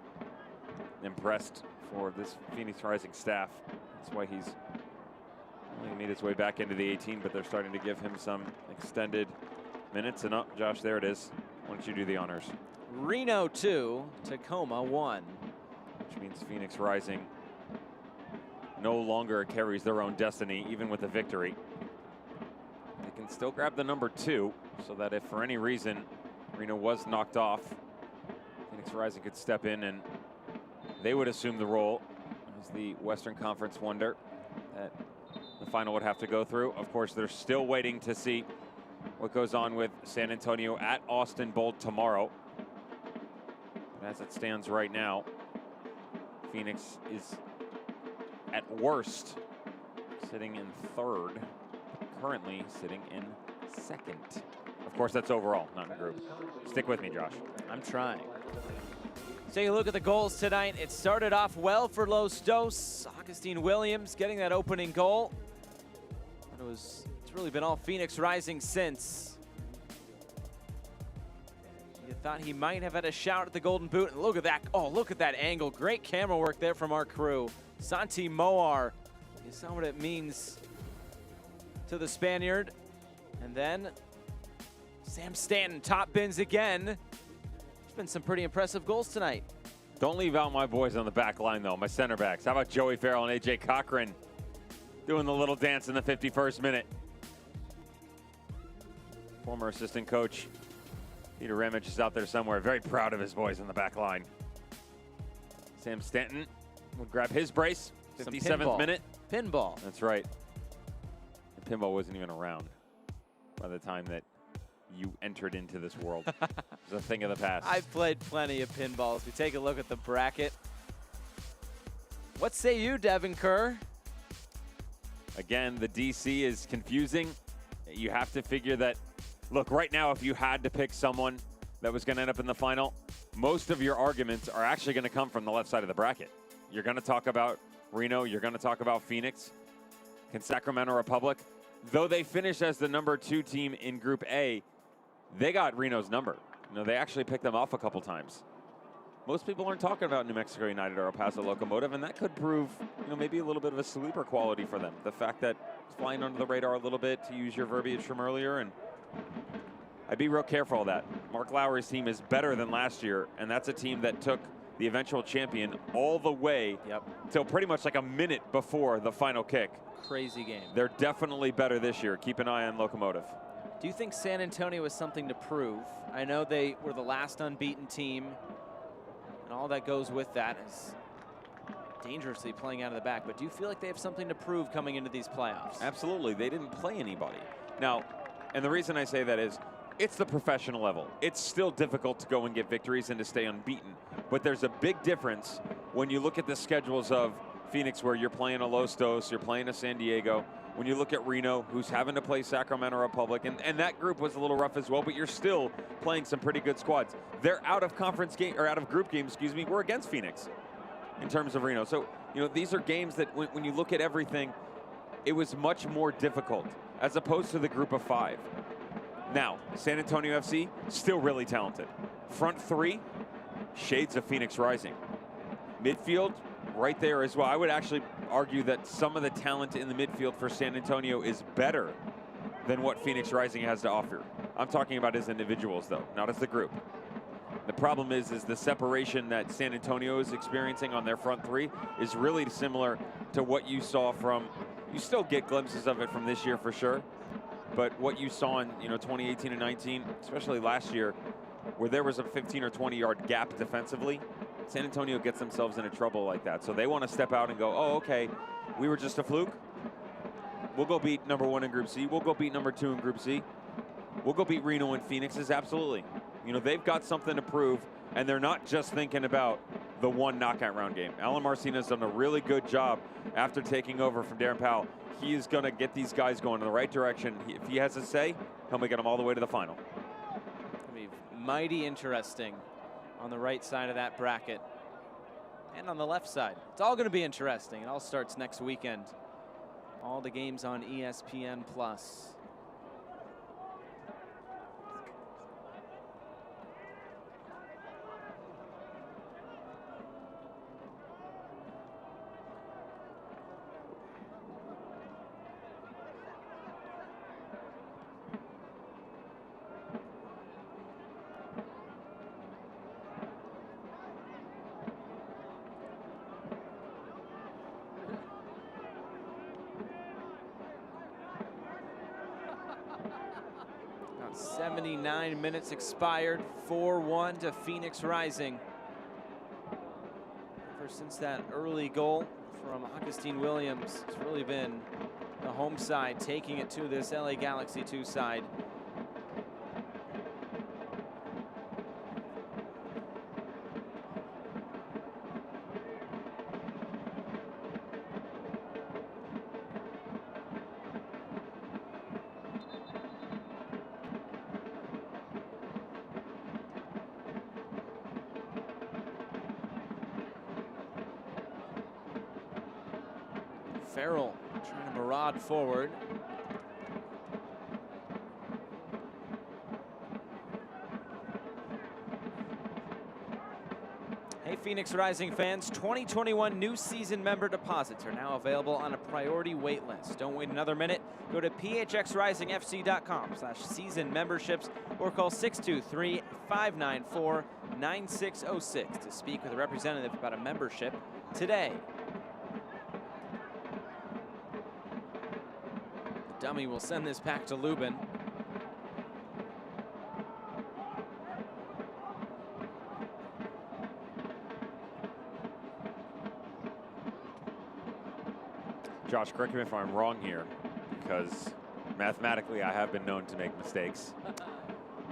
impressed for this Phoenix Rising staff. That's why he's only made his way back into the 18, but they're starting to give him some extended minutes. And up, Josh, there it is. Why don't you do the honors? Reno 2, Tacoma 1. Which means Phoenix Rising no longer carries their own destiny, even with a victory. They can still grab the number 2, so that if for any reason Reno was knocked off, Phoenix Rising could step in and they would assume the role as the Western Conference wonder that the final would have to go through. Of course, they're still waiting to see what goes on with San Antonio at Austin Bolt tomorrow. But as it stands right now, Phoenix is at worst sitting in 3rd, currently sitting in 2nd. Of course, that's overall, not in group. Stick with me, Josh. I'm trying. Take a look at the goals tonight. It started off well for Los Dos. Augustine Williams getting that opening goal. But it's really been all Phoenix Rising since. You thought he might have had a shout at the Golden Boot. And look at that. Oh, look at that angle. Great camera work there from our crew. Santi Moar. You saw what it means to the Spaniard. And then Sam Stanton top bins again. There's been some pretty impressive goals tonight. Don't leave out my boys on the back line, though, my center backs. How about Joey Farrell and A.J. Cochran doing the little dance in the 51st minute? Former assistant coach Peter Ramage is out there somewhere, very proud of his boys on the back line. Sam Stanton would grab his brace, 57th minute. Pinball. That's right. And pinball wasn't even around by the time that you entered into this world. It's a thing of the past. I've played plenty of pinball. If we take a look at the bracket. What say you, Devin Kerr? Again, the DC is confusing. You have to figure that, look, right now, if you had to pick someone that was going to end up in the final, most of your arguments are actually going to come from the left side of the bracket. You're going to talk about Reno. You're going to talk about Phoenix. Can Sacramento Republic, though they finished as the number 2 team in Group A, they got Reno's number. You know, they actually picked them off a couple times. Most people aren't talking about New Mexico United or El Paso Locomotive, and that could prove, you know, maybe a little bit of a sleeper quality for them. The fact that it's flying under the radar a little bit, to use your verbiage from earlier, and I'd be real careful of that. Mark Lowry's team is better than last year, and that's a team that took the eventual champion all the way till pretty much like a minute before the final kick. Crazy game. They're definitely better this year. Keep an eye on Locomotive. Do you think San Antonio has something to prove? I know they were the last unbeaten team, and all that goes with that is dangerously playing out of the back, but do you feel like they have something to prove coming into these playoffs? Absolutely. They didn't play anybody. Now, and the reason I say that is it's the professional level. It's still difficult to go and get victories and to stay unbeaten, but there's a big difference when you look at the schedules of Phoenix, where you're playing a Los Dos, you're playing a San Diego, when you look at Reno, who's having to play Sacramento Republic, and that group was a little rough as well, but you're still playing some pretty good squads. They're out of conference game, or out of group games, excuse me, we're against Phoenix in terms of Reno. So, you know, these are games that when you look at everything, it was much more difficult as opposed to the group of 5. Now, San Antonio FC, still really talented. Front 3, shades of Phoenix Rising. Midfield, right there as well. I would actually argue that some of the talent in the midfield for San Antonio is better than what Phoenix Rising has to offer. I'm talking about as individuals, though, not as the group. The problem is the separation that San Antonio is experiencing on their front 3 is really similar to what you saw from, you still get glimpses of it from this year for sure, but what you saw in 2018 and 19, especially last year, where there was a 15 or 20 yard gap defensively, San Antonio gets themselves into trouble like that. So they want to step out and go, oh, okay, we were just a fluke. We'll go beat number 1 in Group C. We'll go beat number 2 in Group C. We'll go beat Reno and Phoenix's, absolutely. You know, they've got something to prove, and they're not just thinking about the one knockout round game. Alan Marcina's done a really good job after taking over from Darren Powell. He is going to get these guys going in the right direction. If he has a say, he'll make them all the way to the final. It'll be mighty interesting on the right side of that bracket and on the left side. It's all going to be interesting. It all starts next weekend. All the games on ESPN+. About 79 minutes expired, 4-1 to Phoenix Rising. Ever since that early goal from Augustine Williams, it's really been the home side taking it to this LA Galaxy 2 side. Farrell trying to barrage forward. Hey, Phoenix Rising fans, 2021 new season member deposits are now available on a priority wait list. Don't wait another minute. Go to phxrisingfc.com/season memberships or call 623-594-9606 to speak with a representative about a membership today. Dummy will send this back to Lubin. Josh, correct me if I'm wrong here, because mathematically I have been known to make mistakes.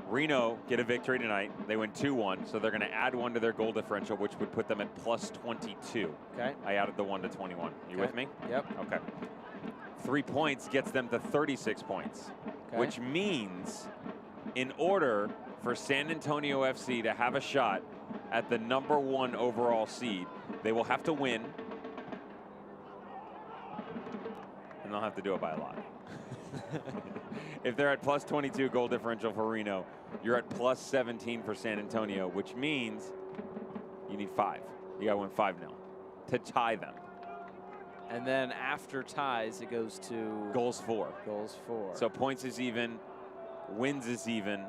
Reno get a victory tonight. They win 2-1, so they're going to add 1 to their goal differential, which would put them at plus 22. Okay. I added the 1 to 21. You with me? Yep. Okay. 3 points gets them to 36 points, which means in order for San Antonio FC to have a shot at the #1 overall seed, they will have to win, and they'll have to do it by a lot. If they're at plus 22 goal differential for Reno, you're at plus 17 for San Antonio, which means you need 5. You got to win 5-0 to tie them. And then after ties, it goes to goals 4. Goals 4. So points is even, wins is even,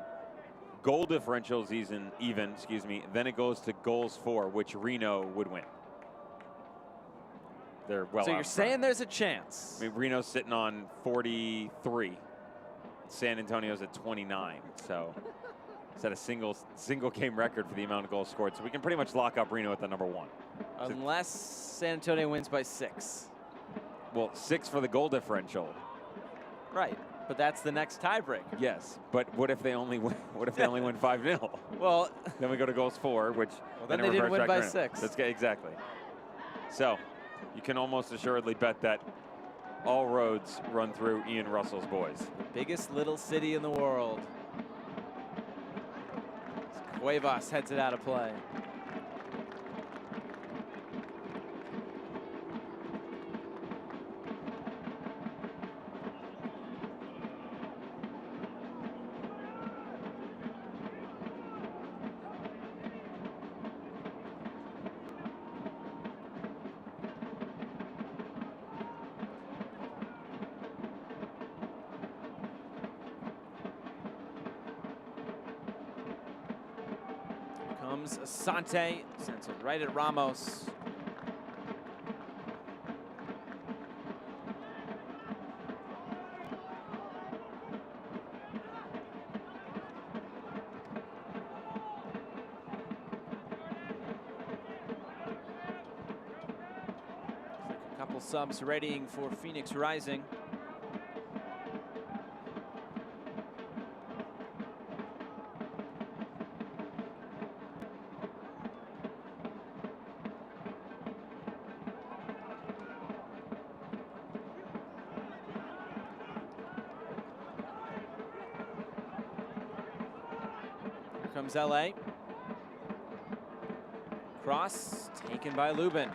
goal differential is even, excuse me. Then it goes to goals 4, which Reno would win. They're well. So you're saying there's a chance? I mean, Reno's sitting on 43. San Antonio's at 29. So it's at a single game record for the amount of goals scored. So we can pretty much lock up Reno at the #1. Unless San Antonio wins by 6. Well, 6 for the goal differential. Right, but that's the next tiebreak. Yes, but what if they only win? What if they only win 5-0? Well, then we go to goals 4, which then they didn't win by 6. That's exactly. So you can almost assuredly bet that all roads run through Ian Russell's boys. The biggest little city in the world. Cuevas heads it out of play. Comes Asante, sends it right at Ramos. A couple subs readying for Phoenix Rising. Comes LA. Cross taken by Lubin.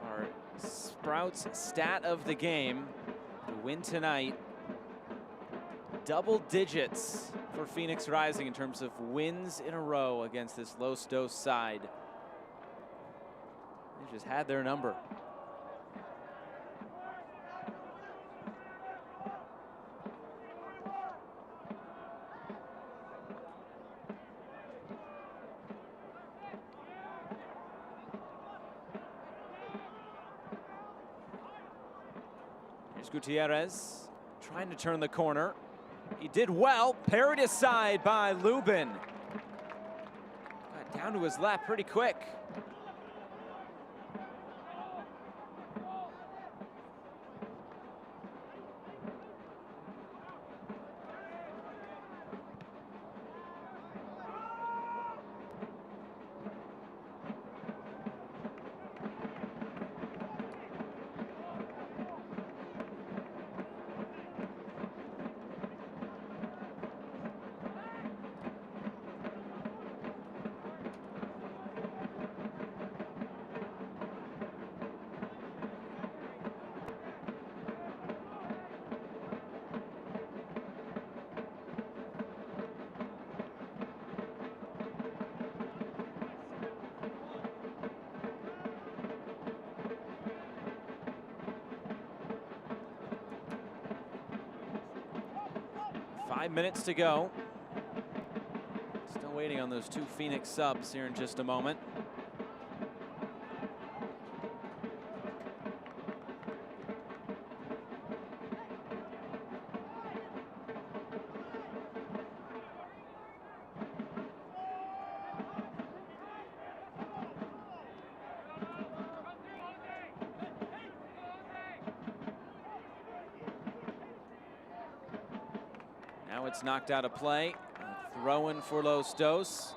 Our Sprouts stat of the game, the win tonight, double digits for Phoenix Rising in terms of wins in a row against this Los Dos side. They just had their number. Here's Gutierrez trying to turn the corner. He did well, parried aside by Lubin. Got down to his left pretty quick. Five minutes to go. Still waiting on those two Phoenix subs here in just a moment. Now it's knocked out of play. Throw-in for Los Dos.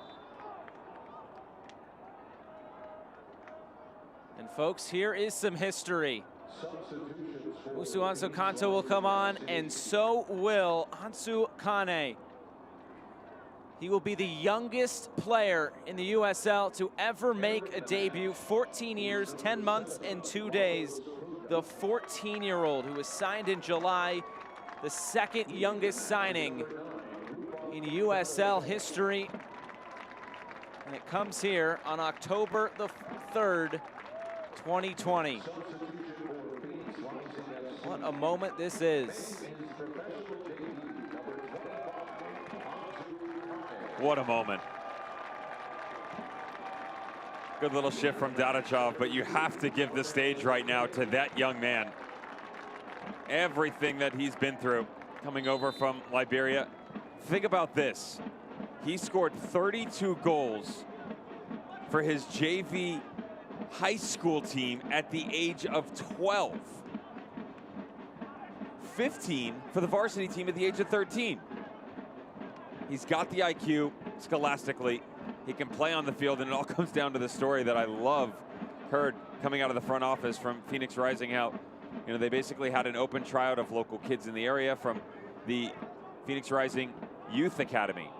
And folks, here is some history. Musu Ansu Kanto will come on, and so will Ansu Kane. He will be the youngest player in the USL to ever make a debut. 14 years, 10 months, and 2 days. The 14-year-old who was signed in July, the second youngest signing in USL history. And it comes here on October the 3rd, 2020. What a moment this is. What a moment. Good little shift from Dadachov, but you have to give the stage right now to that young man. Everything that he's been through coming over from Liberia. Think about this. He scored 32 goals for his JV high school team at the age of 12. 15 for the varsity team at the age of 13. He's got the IQ scholastically. He can play on the field, and it all comes down to the story that I heard coming out of the front office from Phoenix Rising, how they basically had an open tryout of local kids in the area from the Phoenix Rising Youth Academy.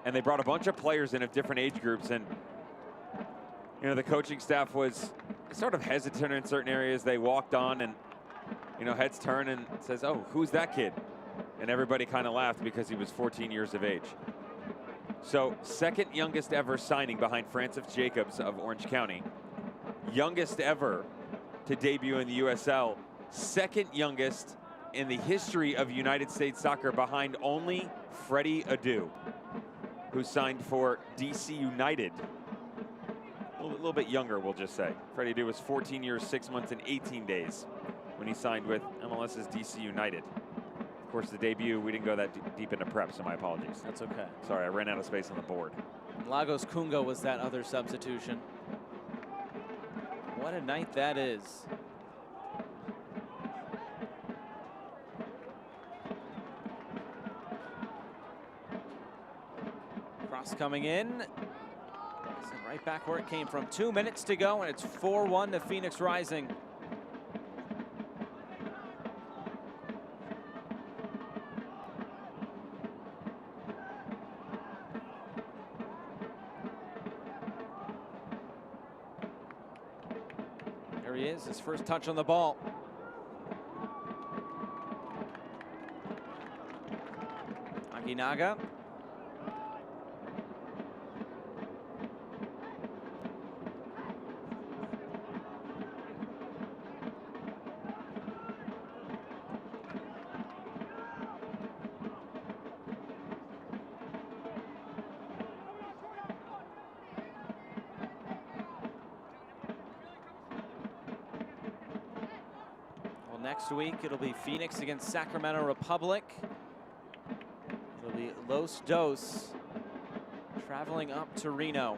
And they brought a bunch of players in of different age groups, and the coaching staff was sort of hesitant in certain areas. They walked on and heads turn and says, "Oh, who's that kid?" And everybody kind of laughed because he was 14 years of age. So second youngest ever signing behind Francis Jacobs of Orange County. Youngest ever to debut in the USL. Second youngest in the history of United States soccer behind only Freddie Adu, who signed for DC United. A little bit younger, we'll just say. Freddie Adu was 14 years, 6 months, and 18 days when he signed with MLS's DC United. Of course, the debut, we didn't go that deep into prep, so my apologies. That's okay. Sorry, I ran out of space on the board. Lagos Kunga was that other substitution. What a night that is. Cross coming in. Right back where it came from. 2 minutes to go, and it's 4-1 to Phoenix Rising. There he is, his first touch on the ball. Aguinaga. Next week, it'll be Phoenix against Sacramento Republic. It'll be Los Dos traveling up to Reno.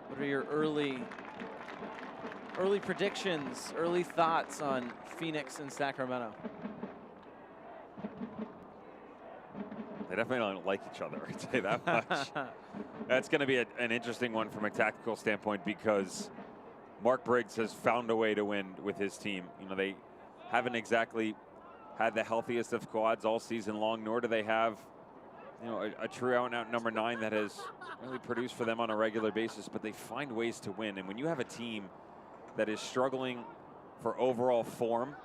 What are your early predictions, early thoughts on Phoenix and Sacramento? They definitely don't like each other, I'd say that much. That's going to be an interesting one from a tactical standpoint because Mark Briggs has found a way to win with his team. They haven't exactly had the healthiest of squads all season long, nor do they have, a true out-and-out number 9 that has really produced for them on a regular basis, but they find ways to win. And when you have a team that is struggling for overall form,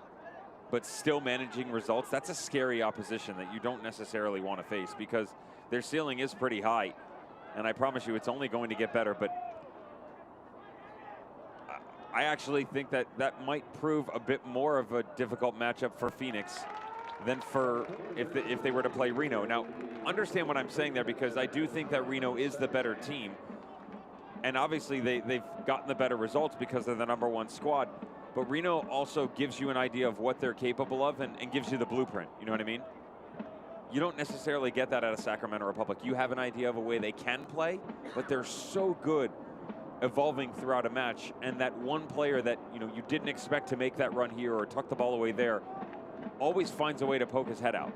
but still managing results, that's a scary opposition that you don't necessarily want to face because their ceiling is pretty high. And I promise you, it's only going to get better. But I actually think that that might prove a bit more of a difficult matchup for Phoenix than for if they were to play Reno. Now, understand what I'm saying there because I do think that Reno is the better team. And obviously, they've gotten the better results because they're the #1 squad. But Reno also gives you an idea of what they're capable of and gives you the blueprint. You know what I mean? You don't necessarily get that out of Sacramento Republic. You have an idea of a way they can play, but they're so good evolving throughout a match. And that one player that you didn't expect to make that run here or tuck the ball away there always finds a way to poke his head out.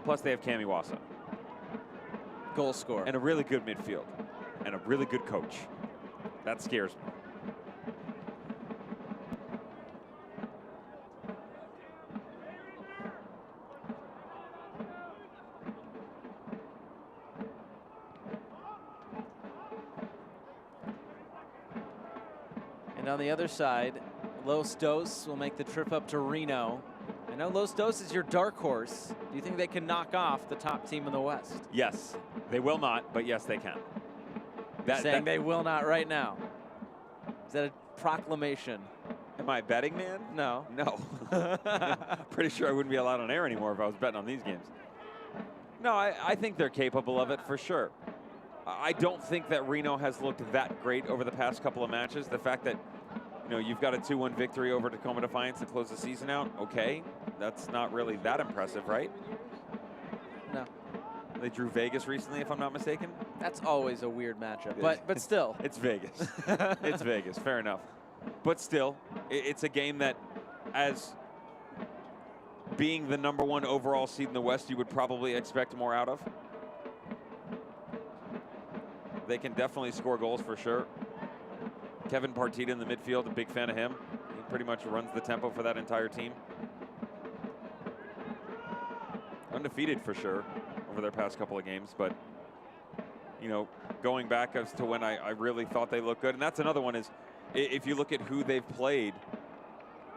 Plus, they have Cami Wassa. Goal scorer. And a really good midfield. And a really good coach. That scares me. And on the other side, Los Dos will make the trip up to Reno. I know Los Dos is your dark horse. Do you think they can knock off the top team in the West? Yes. They will not, but yes, they can. Saying they will not right now. Is that a proclamation? Am I a betting man? No. No. Pretty sure I wouldn't be allowed on air anymore if I was betting on these games. No, I think they're capable of it for sure. I don't think that Reno has looked that great over the past couple of matches. The fact that you've got a 2-1 victory over Tacoma Defiance to close the season out, okay. That's not really that impressive, right? No. They drew Vegas recently, if I'm not mistaken. That's always a weird matchup, but still. It's Vegas. It's Vegas, fair enough. But still, it's a game that, as being the #1 overall seed in the West, you would probably expect more out of. They can definitely score goals for sure. Kevin Partita in the midfield, a big fan of him. He pretty much runs the tempo for that entire team. Undefeated for sure over their past couple of games, but you know, going back as to when I really thought they looked good. And that's another one is, if you look at who they've played,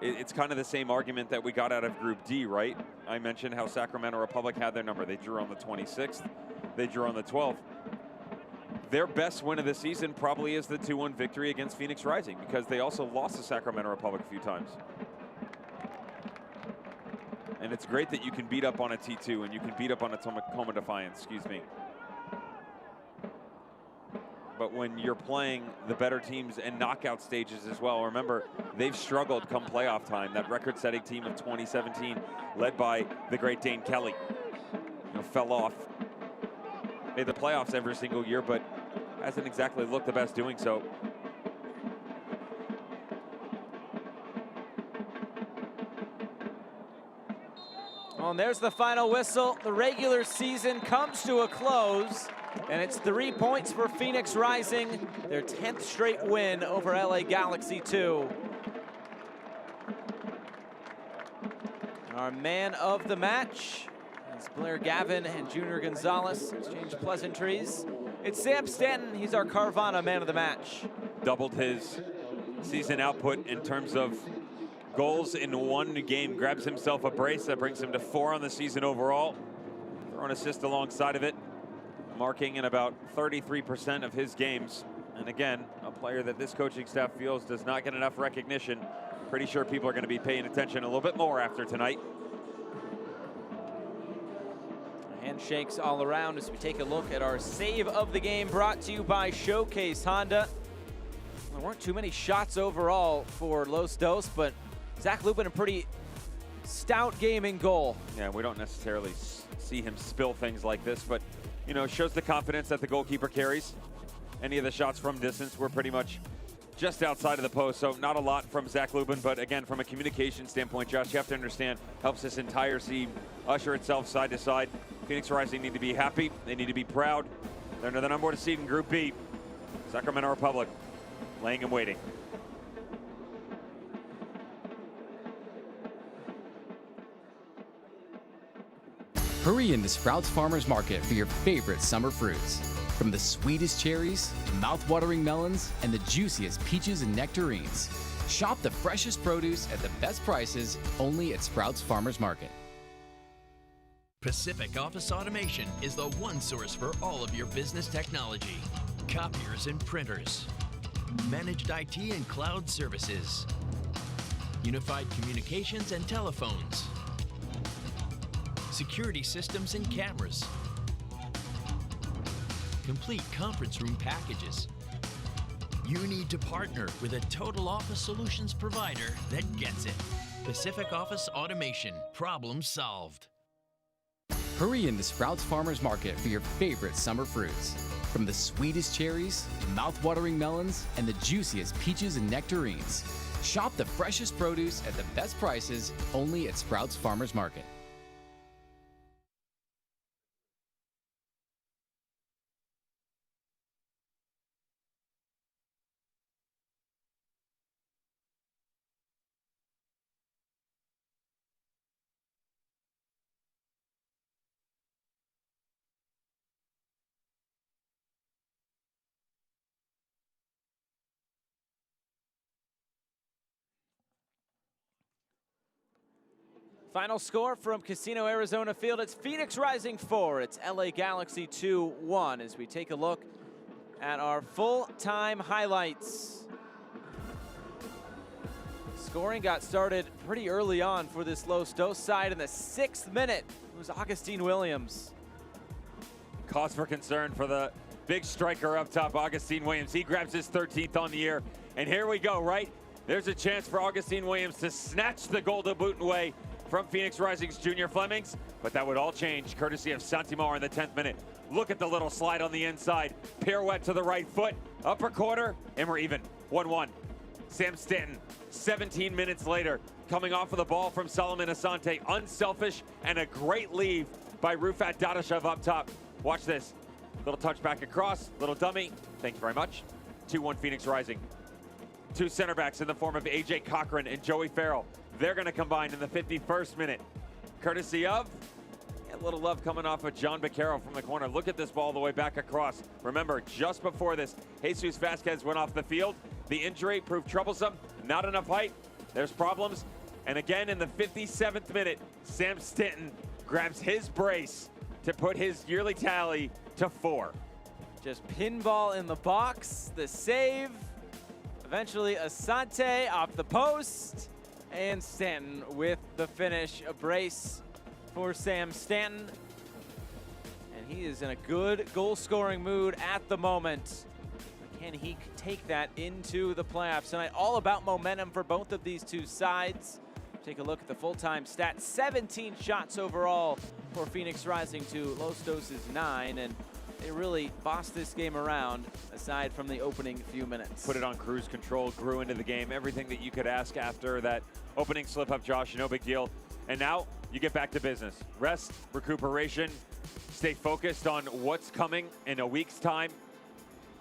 it's kind of the same argument that we got out of Group D, right? I mentioned how Sacramento Republic had their number. They drew on the 26th. They drew on the 12th. Their best win of the season probably is the 2-1 victory against Phoenix Rising, because they also lost to Sacramento Republic a few times. And it's great that you can beat up on a T2 and you can beat up on a Tacoma Defiance, excuse me. But when you're playing the better teams and knockout stages as well, remember, they've struggled come playoff time. That record-setting team of 2017, led by the great Dane Kelly, fell off. Made the playoffs every single year, but hasn't exactly looked the best doing so. Well, and there's the final whistle. The regular season comes to a close. And it's 3 points for Phoenix Rising, their 10th straight win over LA Galaxy 2. Our man of the match is Blair Gavin and Junior Gonzalez exchange pleasantries. It's Sam Stanton, he's our Carvana man of the match. Doubled his season output in terms of goals in one game. Grabs himself a brace that brings him to 4 on the season overall. Throw an assist alongside of it. Marking in about 33% of his games. And again, a player that this coaching staff feels does not get enough recognition. Pretty sure people are going to be paying attention a little bit more after tonight. Handshakes all around as we take a look at our save of the game, brought to you by Showcase Honda. There weren't too many shots overall for Los Dos, but Zach Lubin, a pretty stout game in goal. Yeah, we don't necessarily see him spill things like this, but you know, shows the confidence that the goalkeeper carries. Any of the shots from distance were pretty much just outside of the post, so not a lot from Zach Lubin, but again, from a communication standpoint, Josh, you have to understand, helps this entire team usher itself side to side. Phoenix Rising need to be happy, they need to be proud. They're the #1 seed in Group B. Sacramento Republic, laying and waiting. Hurry into Sprouts Farmers Market for your favorite summer fruits. From the sweetest cherries, mouth-watering melons, and the juiciest peaches and nectarines. Shop the freshest produce at the best prices only at Sprouts Farmers Market. Pacific Office Automation is the one source for all of your business technology. Copiers and printers. Managed IT and cloud services. Unified communications and telephones. Security systems and cameras. Complete conference room packages. You need to partner with a total office solutions provider that gets it. Pacific Office Automation. Problem solved. Hurry into Sprouts Farmers Market for your favorite summer fruits. From the sweetest cherries, mouth-watering melons, and the juiciest peaches and nectarines. Shop the freshest produce at the best prices only at Sprouts Farmers Market. Final score from Casino Arizona Field, it's Phoenix Rising 4, it's LA Galaxy 2-1 as we take a look at our full-time highlights. Scoring got started pretty early on for this Los Dos side. In the 6th minute, it was Augustine Williams. Cause for concern for the big striker up top, Augustine Williams. He grabs his 13th on the year, and here we go, right? There's a chance for Augustine Williams to snatch the Golden Boot away from Phoenix Rising's Junior Flemings, but that would all change courtesy of Santimar in the 10th minute. Look at the little slide on the inside. Pirouette to the right foot, upper quarter, and we're even, 1-1. Sam Stanton, 17 minutes later, coming off of the ball from Solomon Asante. Unselfish and a great leave by Rufat Dadashev up top. Watch this. Little touch back across, little dummy. Thank you very much. 2-1 Phoenix Rising. Two center backs in the form of AJ Cochran and Joey Farrell. They're going to combine in the 51st minute. Courtesy of a little love coming off of John Beccaro from the corner. Look at this ball all the way back across. Remember, just before this, Jesus Vasquez went off the field. The injury proved troublesome. Not enough height. There's problems. And again, in the 57th minute, Sam Stanton grabs his brace to put his yearly tally to 4. Just pinball in the box, the save. Eventually, Asante off the post. And Stanton with the finish. A brace for Sam Stanton. And he is in a good goal-scoring mood at the moment. Can he take that into the playoffs tonight? All about momentum for both of these two sides. Take a look at the full-time stats. 17 shots overall for Phoenix Rising to Los Dos' 9. And they really bossed this game around, aside from the opening few minutes. Put it on cruise control, grew into the game. Everything that you could ask after that opening slip-up, Josh, no big deal. And now you get back to business. Rest, recuperation, stay focused on what's coming in a week's time.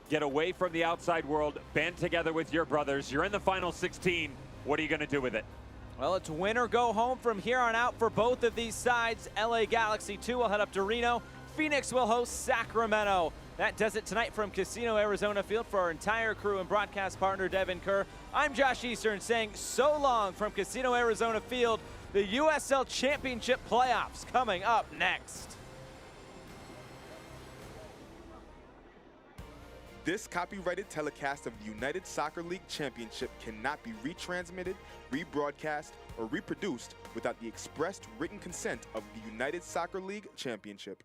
Get away from the outside world, band together with your brothers. You're in the final 16. What are you going to do with it? Well, it's win or go home from here on out for both of these sides. LA Galaxy 2 will head up to Reno. Phoenix will host Sacramento. That does it tonight from Casino Arizona Field. For our entire crew and broadcast partner, Devin Kerr, I'm Josh Eastern saying so long from Casino Arizona Field. The USL Championship playoffs coming up next. This copyrighted telecast of the United Soccer League Championship cannot be retransmitted, rebroadcast, or reproduced without the expressed written consent of the United Soccer League Championship.